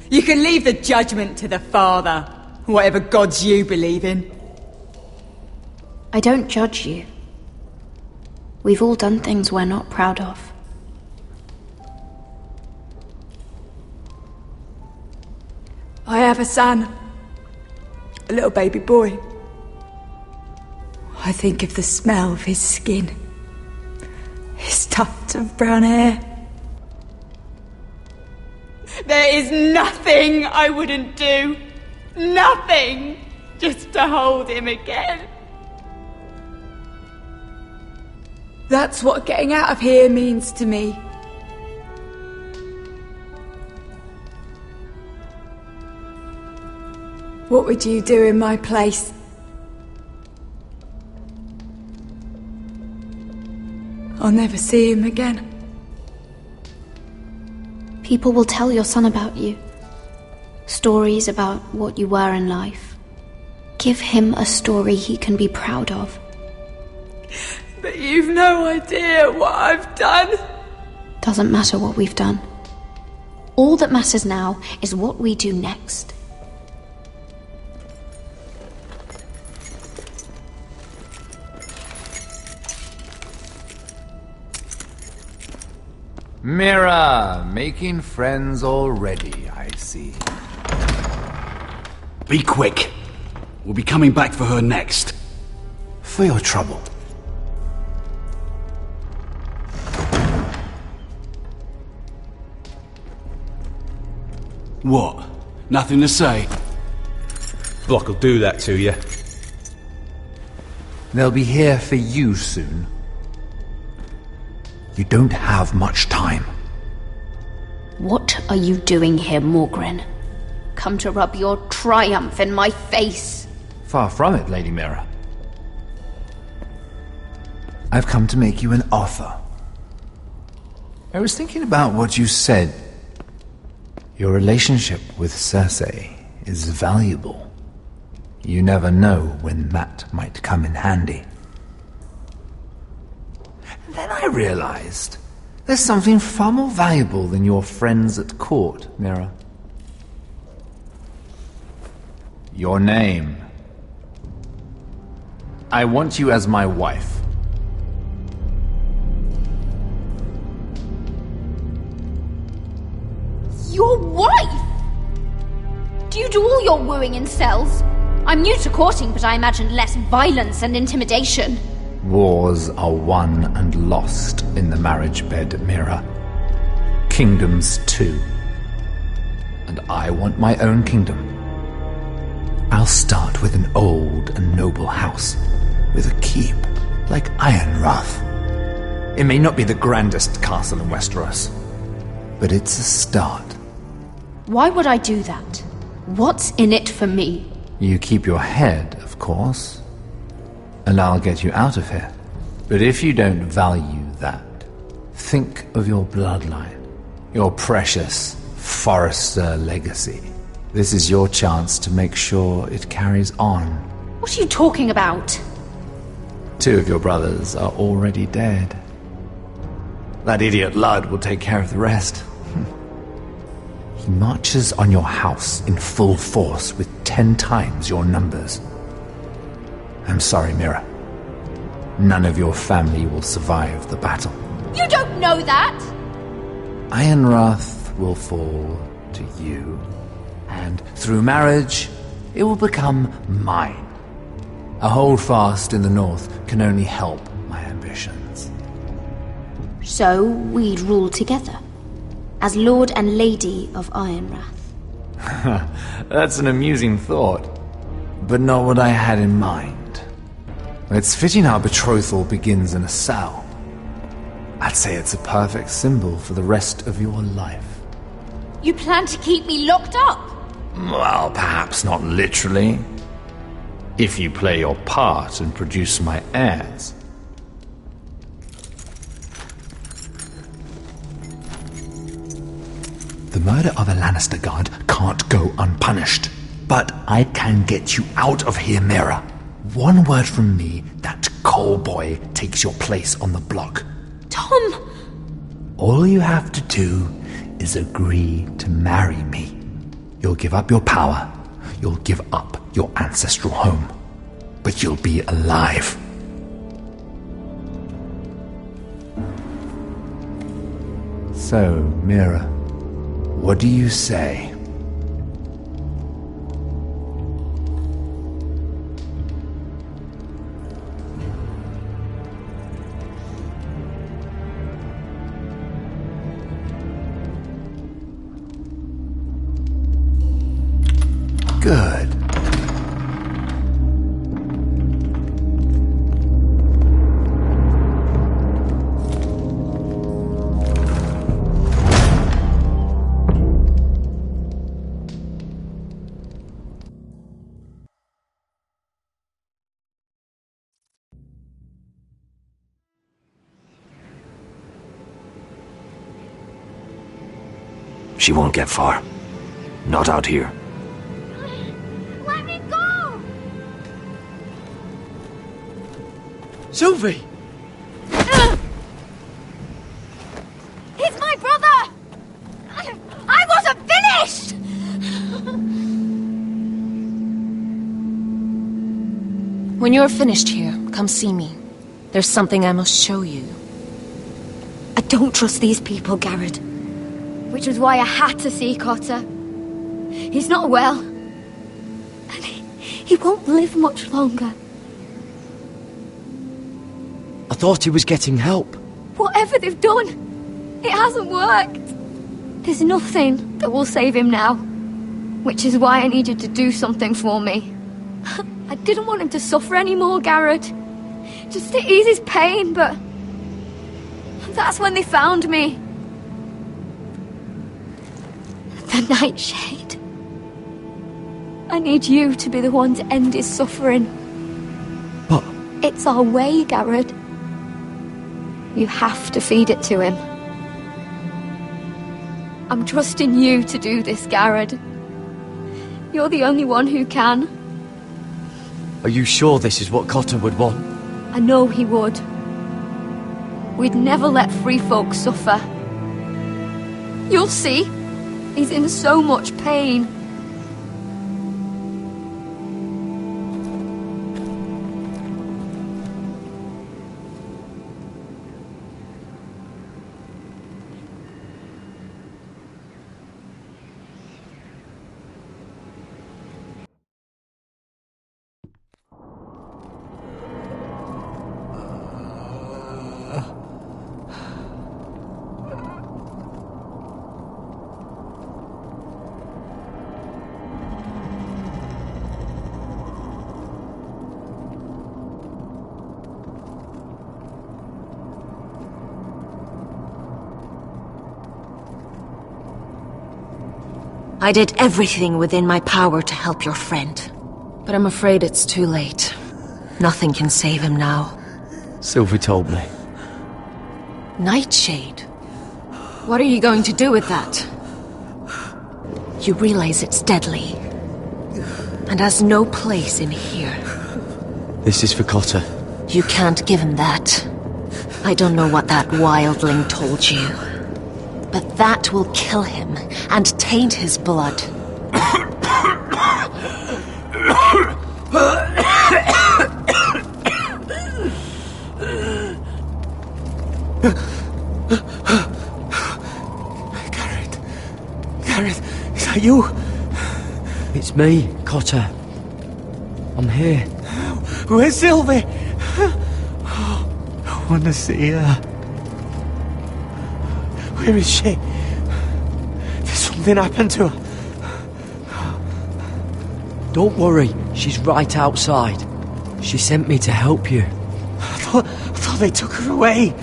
You can leave the judgment to the Father, whatever gods you believe in. I don't judge you. We've all done things we're not proud of. I have a son. A little baby boy. I think of the smell of his skin. His tufts of brown hair. There is nothing I wouldn't do. Nothing! Just to hold him again. That's what getting out of here means to me. What would you do in my place? I'll never see him again. People will tell your son about you. Stories about what you were in life. Give him a story he can be proud of. But you've no idea what I've done. Doesn't matter what we've done. All that matters now is what we do next. Mira, making friends already, I see. Be quick. We'll be coming back for her next. For your trouble. What? Nothing to say? Block will do that to you. They'll be here for you soon. You don't have much time. What are you doing here, Morgren? Come to rub your triumph in my face. Far from it, Lady Mira. I've come to make you an offer. I was thinking about what you said. Your relationship with Cersei is valuable. You never know when that might come in handy. Then I realized there's something far more valuable than your friends at court, Mira. Your name. I want you as my wife. Your wife? Do you do all your wooing in cells? I'm new to courting, but I imagined less violence and intimidation. Wars are won and lost in the marriage bed, Mira. Kingdoms too. And I want my own kingdom. I'll start with an old and noble house, with a keep, like Ironrath. It may not be the grandest castle in Westeros, but it's a start. Why would I do that? What's in it for me? You keep your head, of course, and I'll get you out of here. But if you don't value that, think of your bloodline, your precious Forrester legacy. This is your chance to make sure it carries on. What are you talking about? 2 of your brothers are already dead. That idiot Ludd will take care of the rest. He marches on your house in full force with 10 times your numbers. I'm sorry, Mira. None of your family will survive the battle. You don't know that! Ironrath will fall to you, and through marriage, it will become mine. A holdfast in the north can only help my ambitions. So we'd rule together, as Lord and Lady of Ironrath. That's an amusing thought, but not what I had in mind. It's fitting our betrothal begins in a cell. I'd say it's a perfect symbol for the rest of your life. You plan to keep me locked up? Well, perhaps not literally. If you play your part and produce my heirs. The murder of a Lannister guard can't go unpunished. But I can get you out of here, Mira. One word from me, that coal boy takes your place on the block. Tom! All you have to do is agree to marry me. You'll give up your power. You'll give up your ancestral home. But you'll be alive. So, Mira, what do you say? Good. She won't get far. Not out here. Let me go! Sylvie! He's my brother! I wasn't finished! When you're finished here, come see me. There's something I must show you. I don't trust these people, Garrett. Which was why I had to see Cotter. He's not well. And he won't live much longer. I thought he was getting help. Whatever they've done, it hasn't worked. There's nothing that will save him now. Which is why I needed to do something for me. I didn't want him to suffer anymore, Garrett. Just to ease his pain, but... that's when they found me. The Nightshade. I need you to be the one to end his suffering. But... it's our way, Garrett. You have to feed it to him. I'm trusting you to do this, Garrett. You're the only one who can. Are you sure this is what Cotter would want? I know he would. We'd never let free folk suffer. You'll see. He's in so much pain. I did everything within my power to help your friend. But I'm afraid it's too late. Nothing can save him now. Sylvie told me. Nightshade? What are you going to do with that? You realize it's deadly. And has no place in here. This is for Cotter. You can't give him that. I don't know what that wildling told you. But that will kill him and taint his blood. Gareth, is that you? It's me, Cotter. I'm here. Where's Sylvie? I want to see her. Where is she? Did something happen to her? Don't worry, she's right outside. She sent me to help you. I thought they took her away.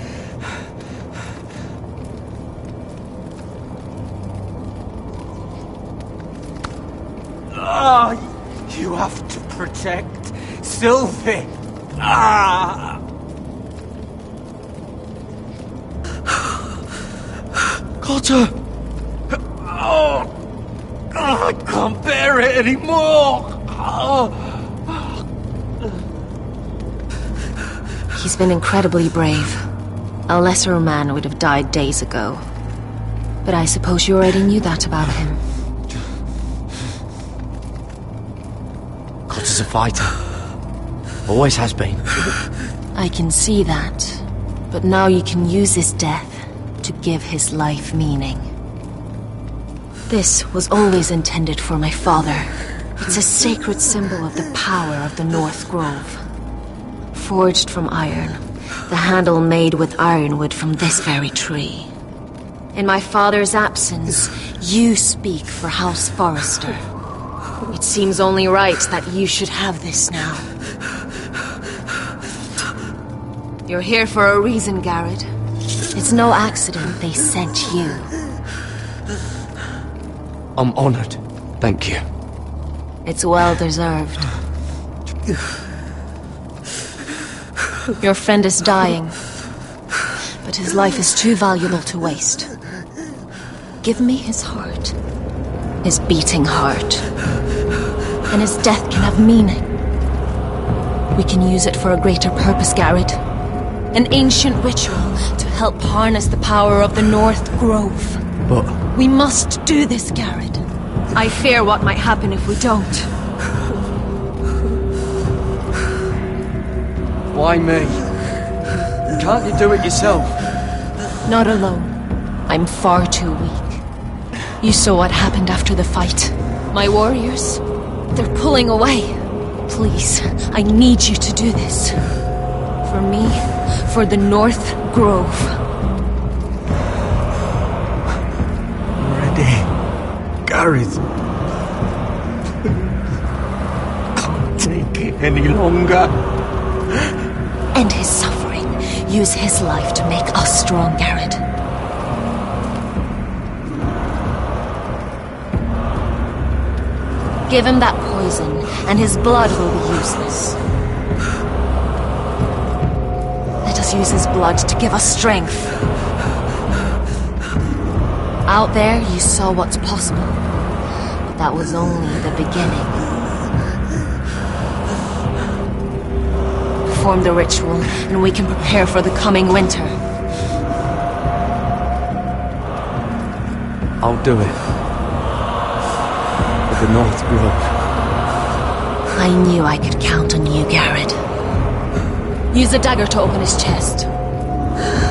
You have to protect Sylvie. Cotter! I can't bear it anymore. He's been incredibly brave. A lesser man would have died days ago. But I suppose you already knew that about him. Cotter's a fighter. Always has been. I can see that. But now you can use his death to give his life meaning. This was always intended for my father. It's a sacred symbol of the power of the North Grove. Forged from iron, the handle made with ironwood from this very tree. In my father's absence, you speak for House Forrester. It seems only right that you should have this now. You're here for a reason, Garrett. It's no accident they sent you. I'm honored. Thank you. It's well deserved. Your friend is dying, but his life is too valuable to waste. Give me his heart. His beating heart. And his death can have meaning. We can use it for a greater purpose, Garrett. An ancient ritual to help harness the power of the North Grove. But... we must do this, Garrett. I fear what might happen if we don't. Why me? Can't you do it yourself? Not alone. I'm far too weak. You saw what happened after the fight. My warriors, they're pulling away. Please, I need you to do this. For me, for the North Grove. Gareth. Can't take it any longer. End his suffering. Use his life to make us strong, Garrett. Give him that poison, and his blood will be useless. Let us use his blood to give us strength. Out there, you saw what's possible. But that was only the beginning. Perform the ritual, and we can prepare for the coming winter. I'll do it. For the North Grove. I knew I could count on you, Garrett. Use the dagger to open his chest.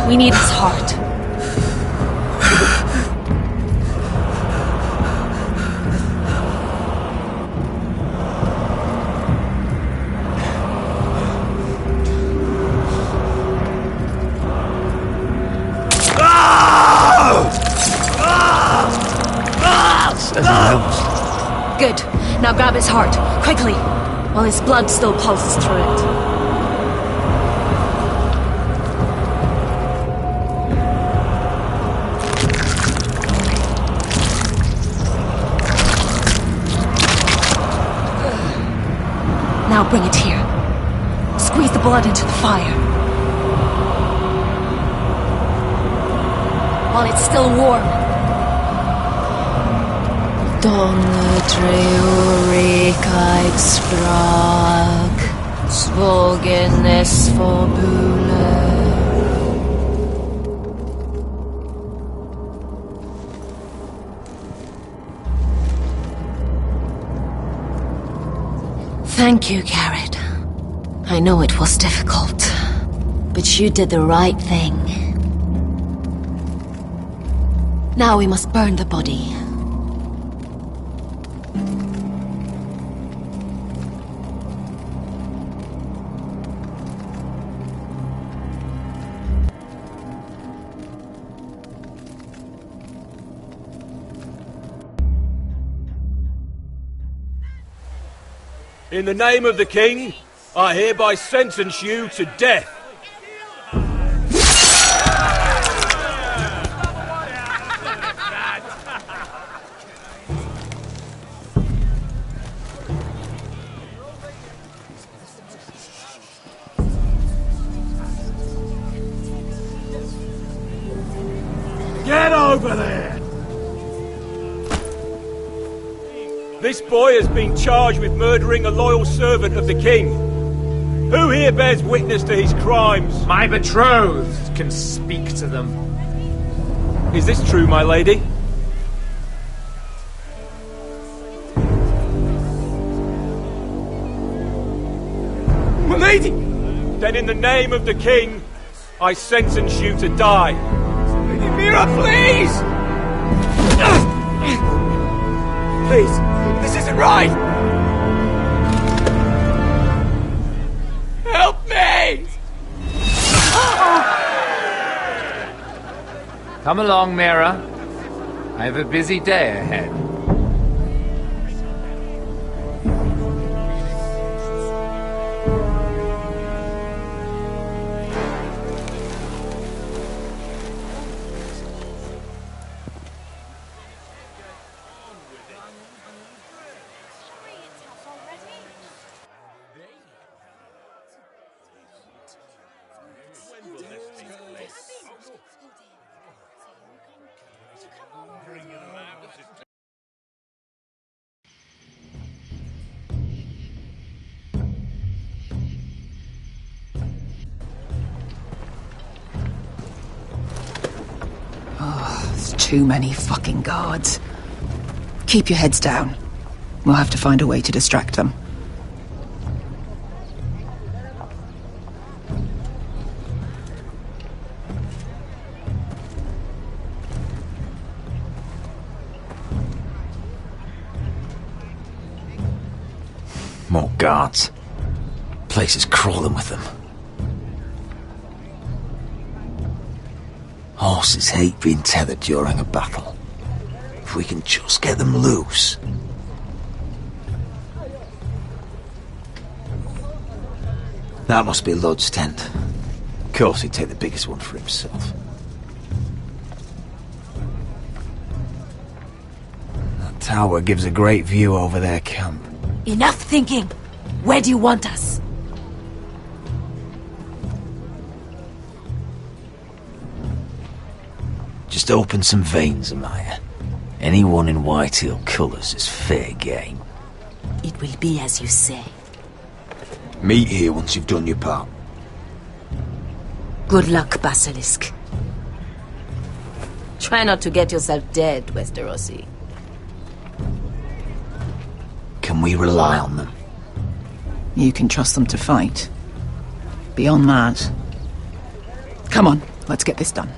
We need his heart. Good. Now grab his heart, quickly, while his blood still pulses through it. Now bring it here. Squeeze the blood into the fire. While it's still warm. Donne treurig sprach, svogen es forbule. Thank you, Garrett. I know it was difficult, but you did the right thing. Now we must burn the body. In the name of the king, I hereby sentence you to death. Get over there! This boy has been charged with murdering a loyal servant of the king. Who here bears witness to his crimes? My betrothed can speak to them. Is this true, my lady? My lady! Then in the name of the king, I sentence you to die. Lady Mira, please! Please, this isn't right! Help me! Come along, Mira. I have a busy day ahead. There's too many fucking guards. Keep your heads down. We'll have to find a way to distract them. More guards. Place is crawling with them. Horses hate being tethered during a battle. If we can just get them loose. That must be Lud's tent. Of course he'd take the biggest one for himself. That tower gives a great view over their camp. Enough thinking! Where do you want us? Just open some veins, Amaya. Anyone in Whitehall colours is fair game. It will be as you say. Meet here once you've done your part. Good luck, Basilisk. Try not to get yourself dead, Westerosi. Can we rely on them? You can trust them to fight. Beyond that... Come on, let's get this done.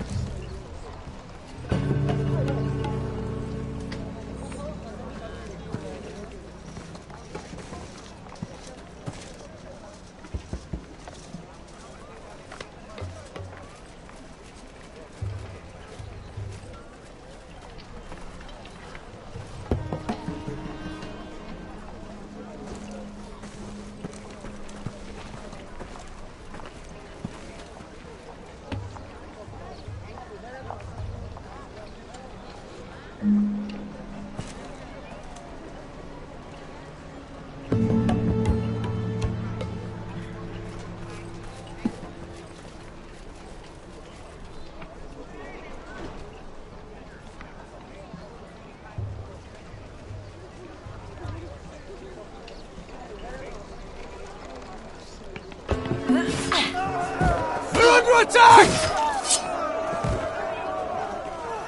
Attack!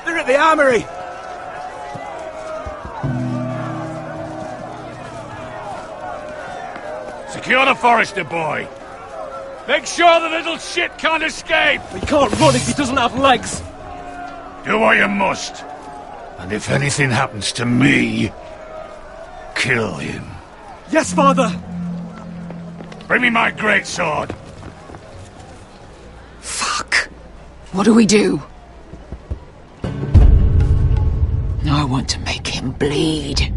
They're at the armory! Secure the Forester boy. Make sure the little shit can't escape. He can't run if he doesn't have legs. Do what you must. And if anything happens to me, kill him. Yes, father. Bring me my greatsword. Fuck. What do we do? I want to make him bleed.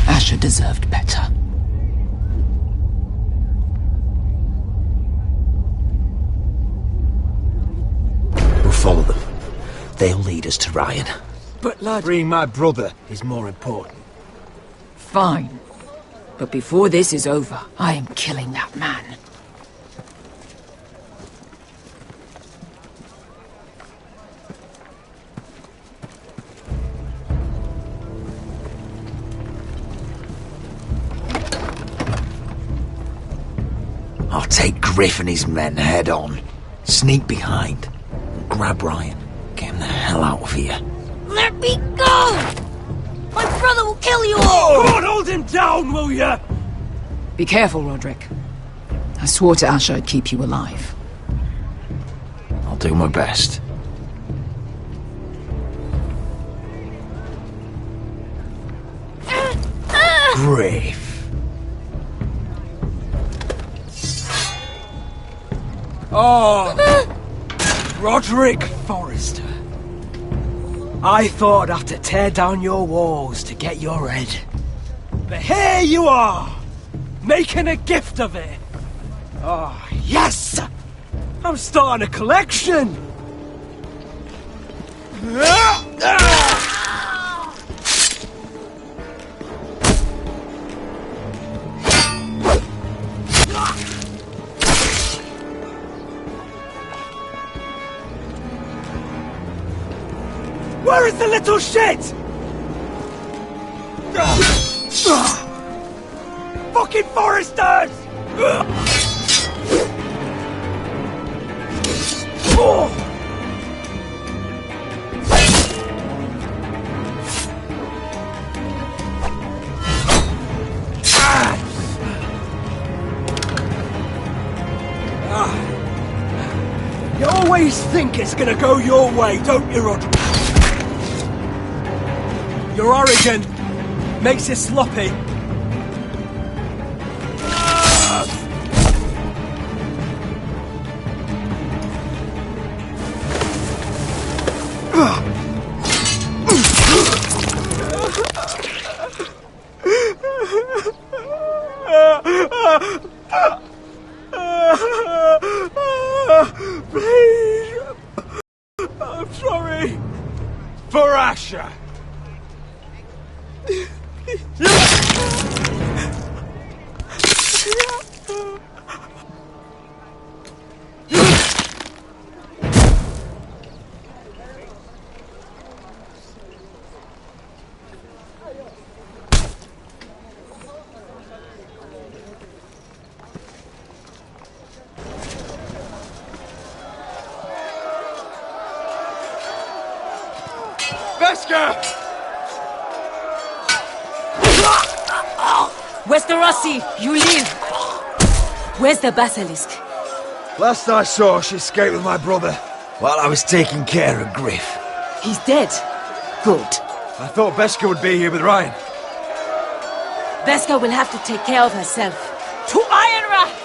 Asher deserved better. We'll follow them. They'll lead us to Ryan. But lad, freeing my brother is more important. Fine. But before this is over, I am killing that man. I'll take Griff and his men head on. Sneak behind. Grab Ryan. Get him the hell out of here. Let me go! My brother will kill you all! Oh, God, hold him down, will ya? Be careful, Roderick. I swore to Asher I'd keep you alive. I'll do my best. Griff. Oh, Roderick Forrester. I thought I'd have to tear down your walls to get your head. But here you are, making a gift of it. Oh, yes! I'm starting a collection! Where is the little shit? Fucking Foresters! You always think it's gonna go your way, don't you, Roderick? You're arrogant. Makes you sloppy. Please. I'm sorry. For Asher. Veska! Westerosi, you live! Where's the basilisk? Last I saw, she escaped with my brother. While I was taking care of Griff. He's dead. Good. I thought Veska would be here with Ryan. Veska will have to take care of herself. To Ironra!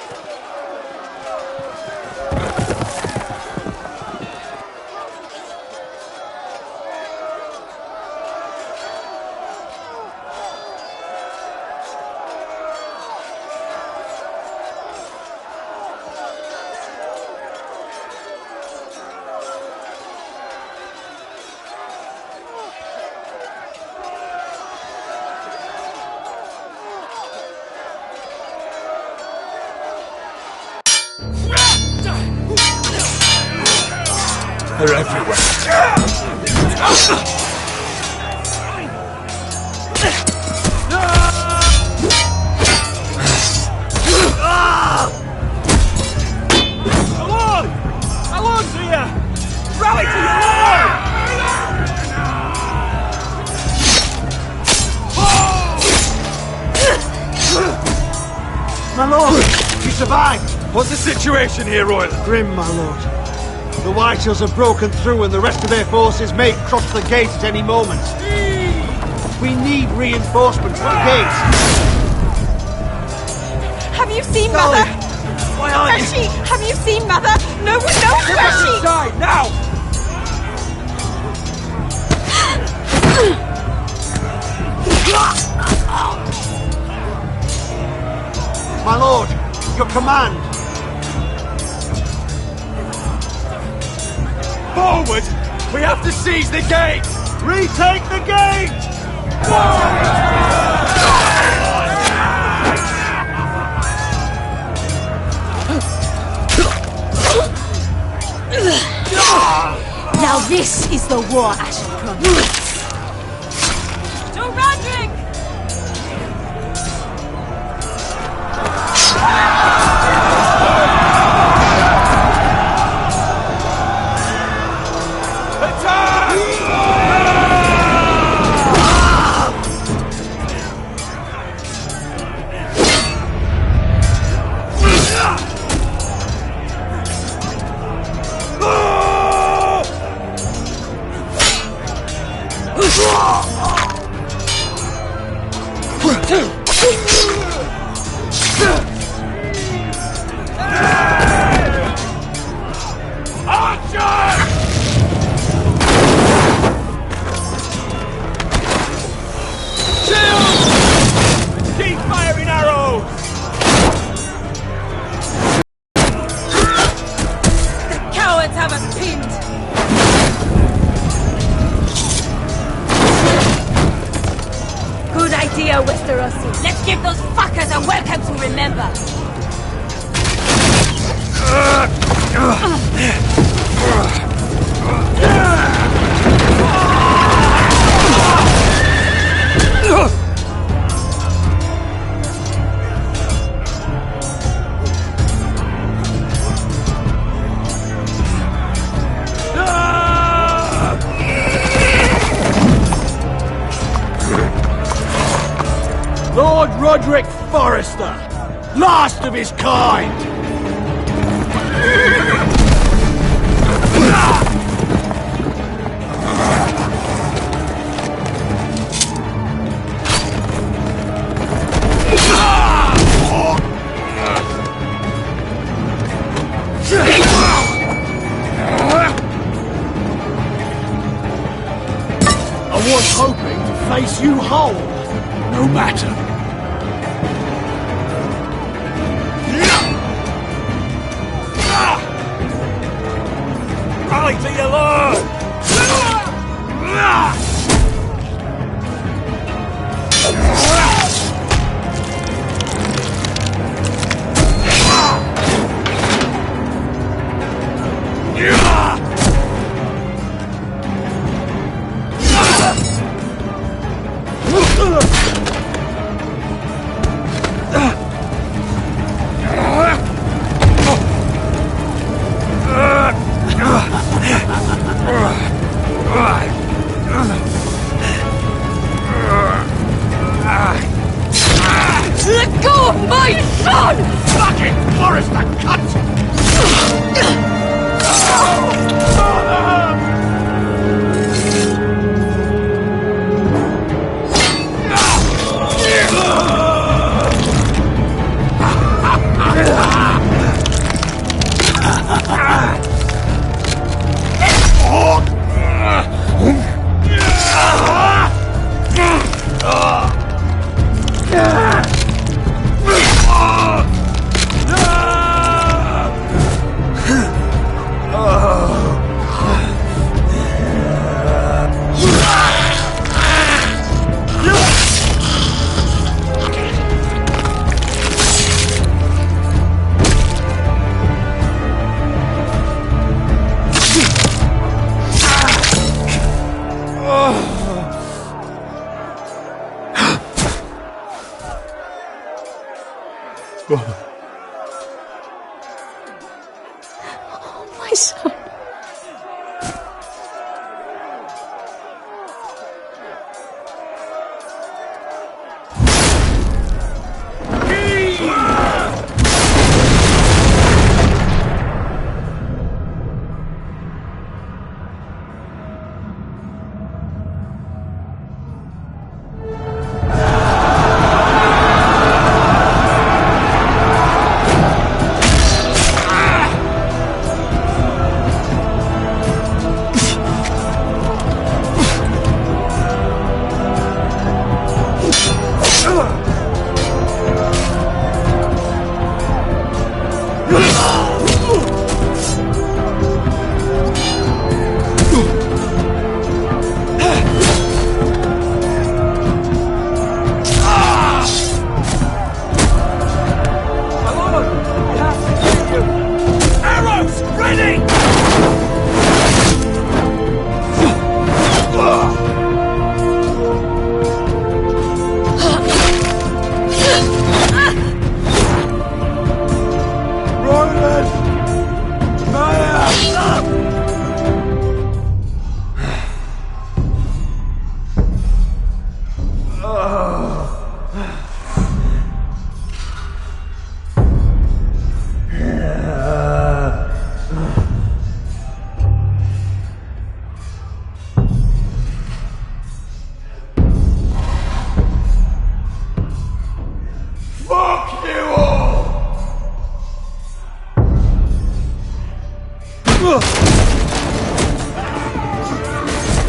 They're everywhere. My lord! You survived! What's the situation here, Royland? Grim, my lord. The White Hills have broken through and the rest of their forces may cross the gate at any moment. We need reinforcements for the gate. Have you seen Mother? Why aren't Where's she? Have you seen Mother? No one knows where she... Inside, now! My lord, your command. Forward! We have to seize the gate! Retake the gate! Now this is the war Asher promised. To Roderick! Keep firing arrows! The cowards have us pinned! Good idea, Westerosi. Let's give those fuckers a welcome to remember. Lord Roderick Forrester, last of his kind! I was hoping to face you whole. No matter. Rally to your lord! Let go of my son! Fucking Forrester, My son.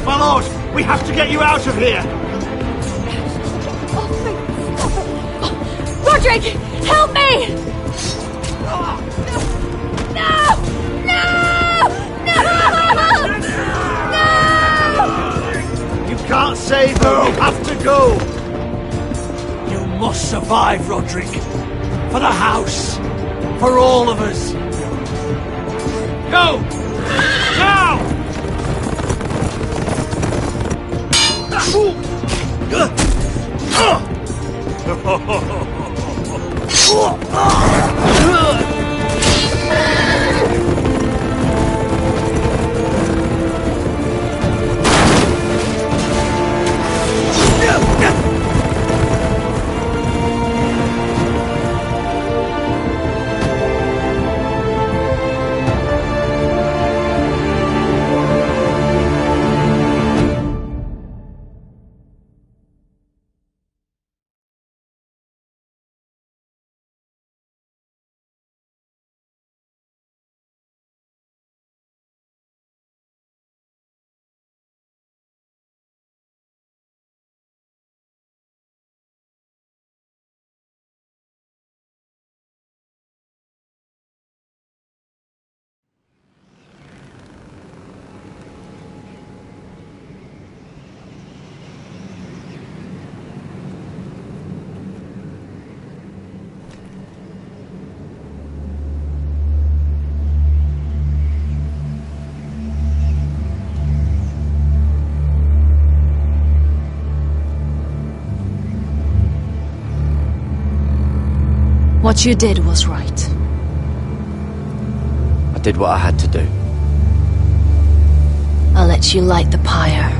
My lord, we have to get you out of here! Roderick, help me! No! You can't save her, we have to go! You must survive, Roderick. For the house. For all of us. Go! Now! What you did was right. I did what I had to do. I'll let you light the pyre.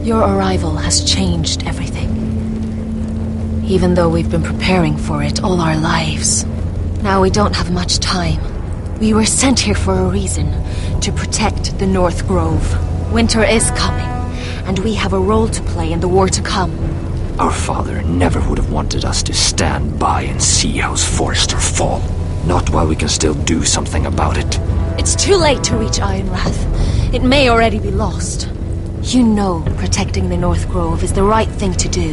Your arrival has changed everything. Even though we've been preparing for it all our lives. Now we don't have much time. We were sent here for a reason. To protect the North Grove. Winter is coming, and we have a role to play in the war to come. Our father never would have wanted us to stand by and see House Forrester fall. Not while we can still do something about it. It's too late to reach Ironrath. It may already be lost. You know protecting the North Grove is the right thing to do.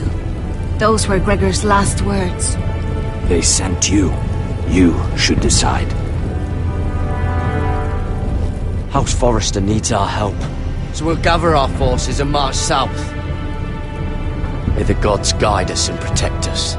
Those were Gregor's last words. They sent you. You should decide. House Forrester needs our help, so we'll gather our forces and march south. May the gods guide us and protect us.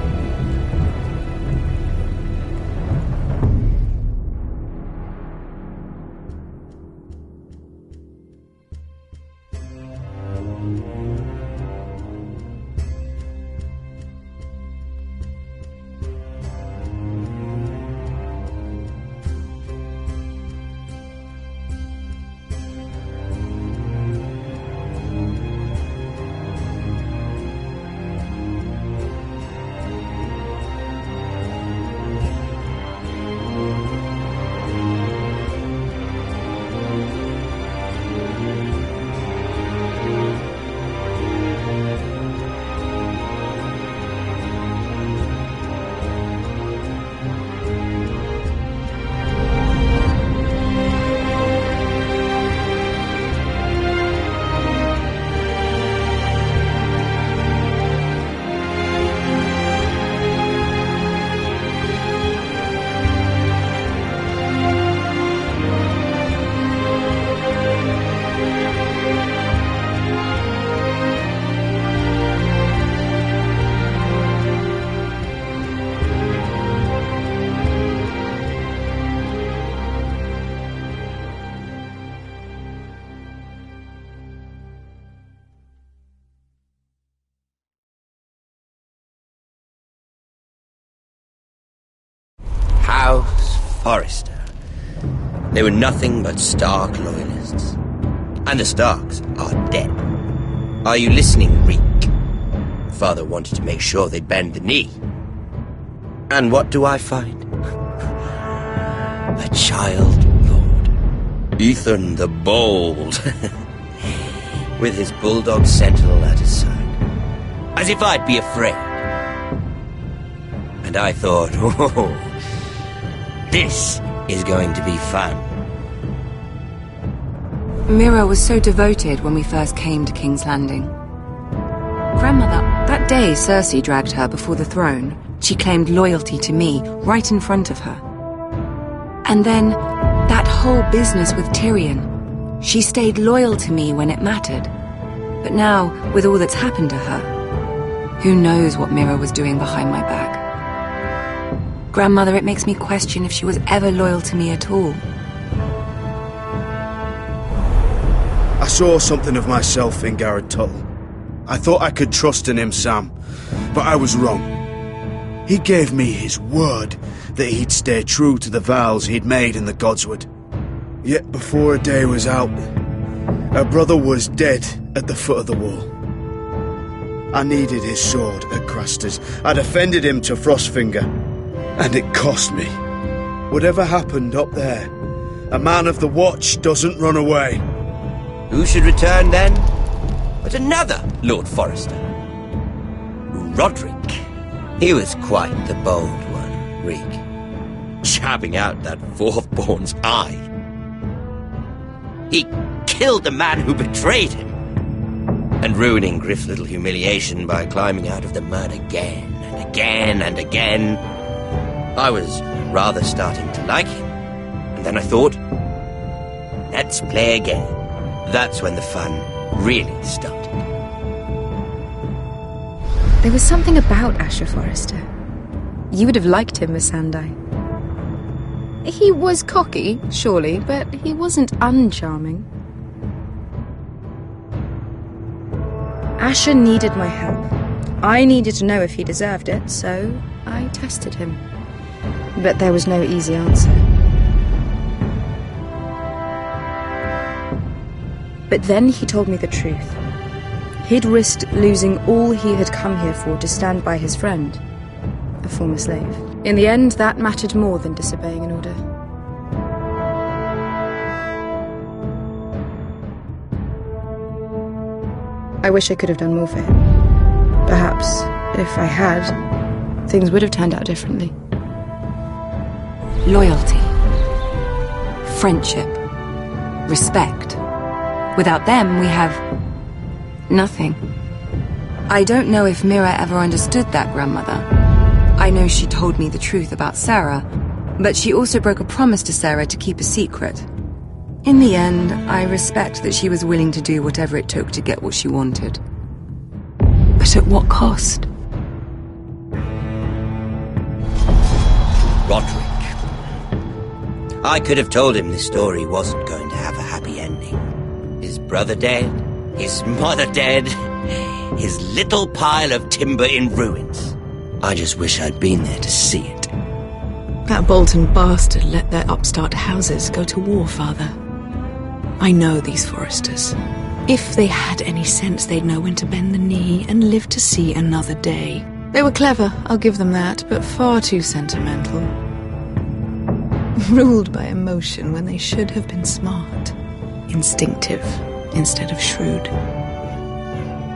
Forrester. They were nothing but Stark loyalists. And the Starks are dead. Are you listening, Reek? Father wanted to make sure they'd bend the knee. And what do I find? A child lord. Ethan the Bold. With his bulldog sentinel at his side. As if I'd be afraid. And I thought, oh, this is going to be fun. Mira was so devoted when we first came to King's Landing. Grandmother, that day Cersei dragged her before the throne, she claimed loyalty to me right in front of her. And then, that whole business with Tyrion. She stayed loyal to me when it mattered. But now, with all that's happened to her, who knows what Mira was doing behind my back? Grandmother, it makes me question if she was ever loyal to me at all. I saw something of myself in Garrett Tuttle. I thought I could trust in him, Sam, but I was wrong. He gave me his word that he'd stay true to the vows he'd made in the Godswood. Yet before a day was out, our brother was dead at the foot of the wall. I needed his sword at Craster's. I'd offended him to Frostfinger, and it cost me. Whatever happened up there, a man of the Watch doesn't run away. Who should return then? But another Lord Forrester. Roderick. He was quite the bold one, Reek. Jabbing out that fourth-born's eye. He killed the man who betrayed him. And ruining Griff's little humiliation by climbing out of the mud again and again and again. I was rather starting to like him. And then I thought, let's play a game. That's when the fun really started. There was something about Asher Forrester. You would have liked him, Miss Sandai. He was cocky, surely, but he wasn't uncharming. Asher needed my help. I needed to know if he deserved it, so I tested him. But there was no easy answer. But then he told me the truth. He'd risked losing all he had come here for to stand by his friend, a former slave. In the end, that mattered more than disobeying an order. I wish I could have done more for him. Perhaps, if I had, things would have turned out differently. Loyalty. Friendship. Respect. Without them, we have nothing. I don't know if Mira ever understood that, Grandmother. I know she told me the truth about Sarah, but she also broke a promise to Sarah to keep a secret. In the end, I respect that she was willing to do whatever it took to get what she wanted. But at what cost? Roderick. I could have told him this story wasn't going to have a happy ending. His brother dead, his mother dead, his little pile of timber in ruins. I just wish I'd been there to see it. That Bolton bastard let their upstart houses go to war, Father. I know these Forresters. If they had any sense, they'd know when to bend the knee and live to see another day. They were clever, I'll give them that, but far too sentimental. Ruled by emotion when they should have been smart. Instinctive instead of shrewd.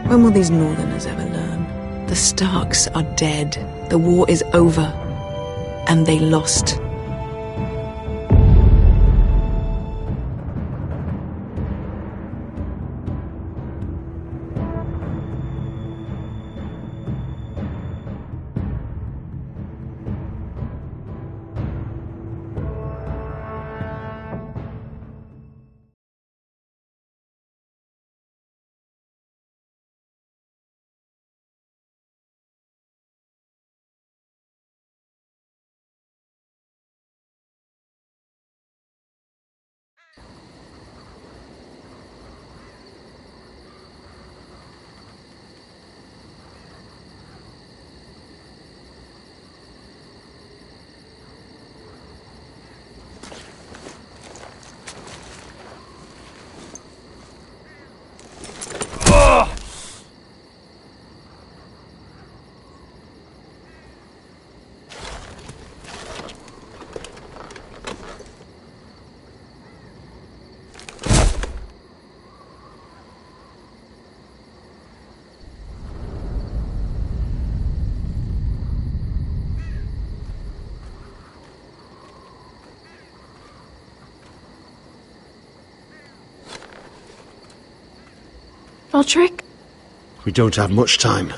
When will these Northerners ever learn? The Starks are dead. The war is over. And they lost. Roderick? We don't have much time.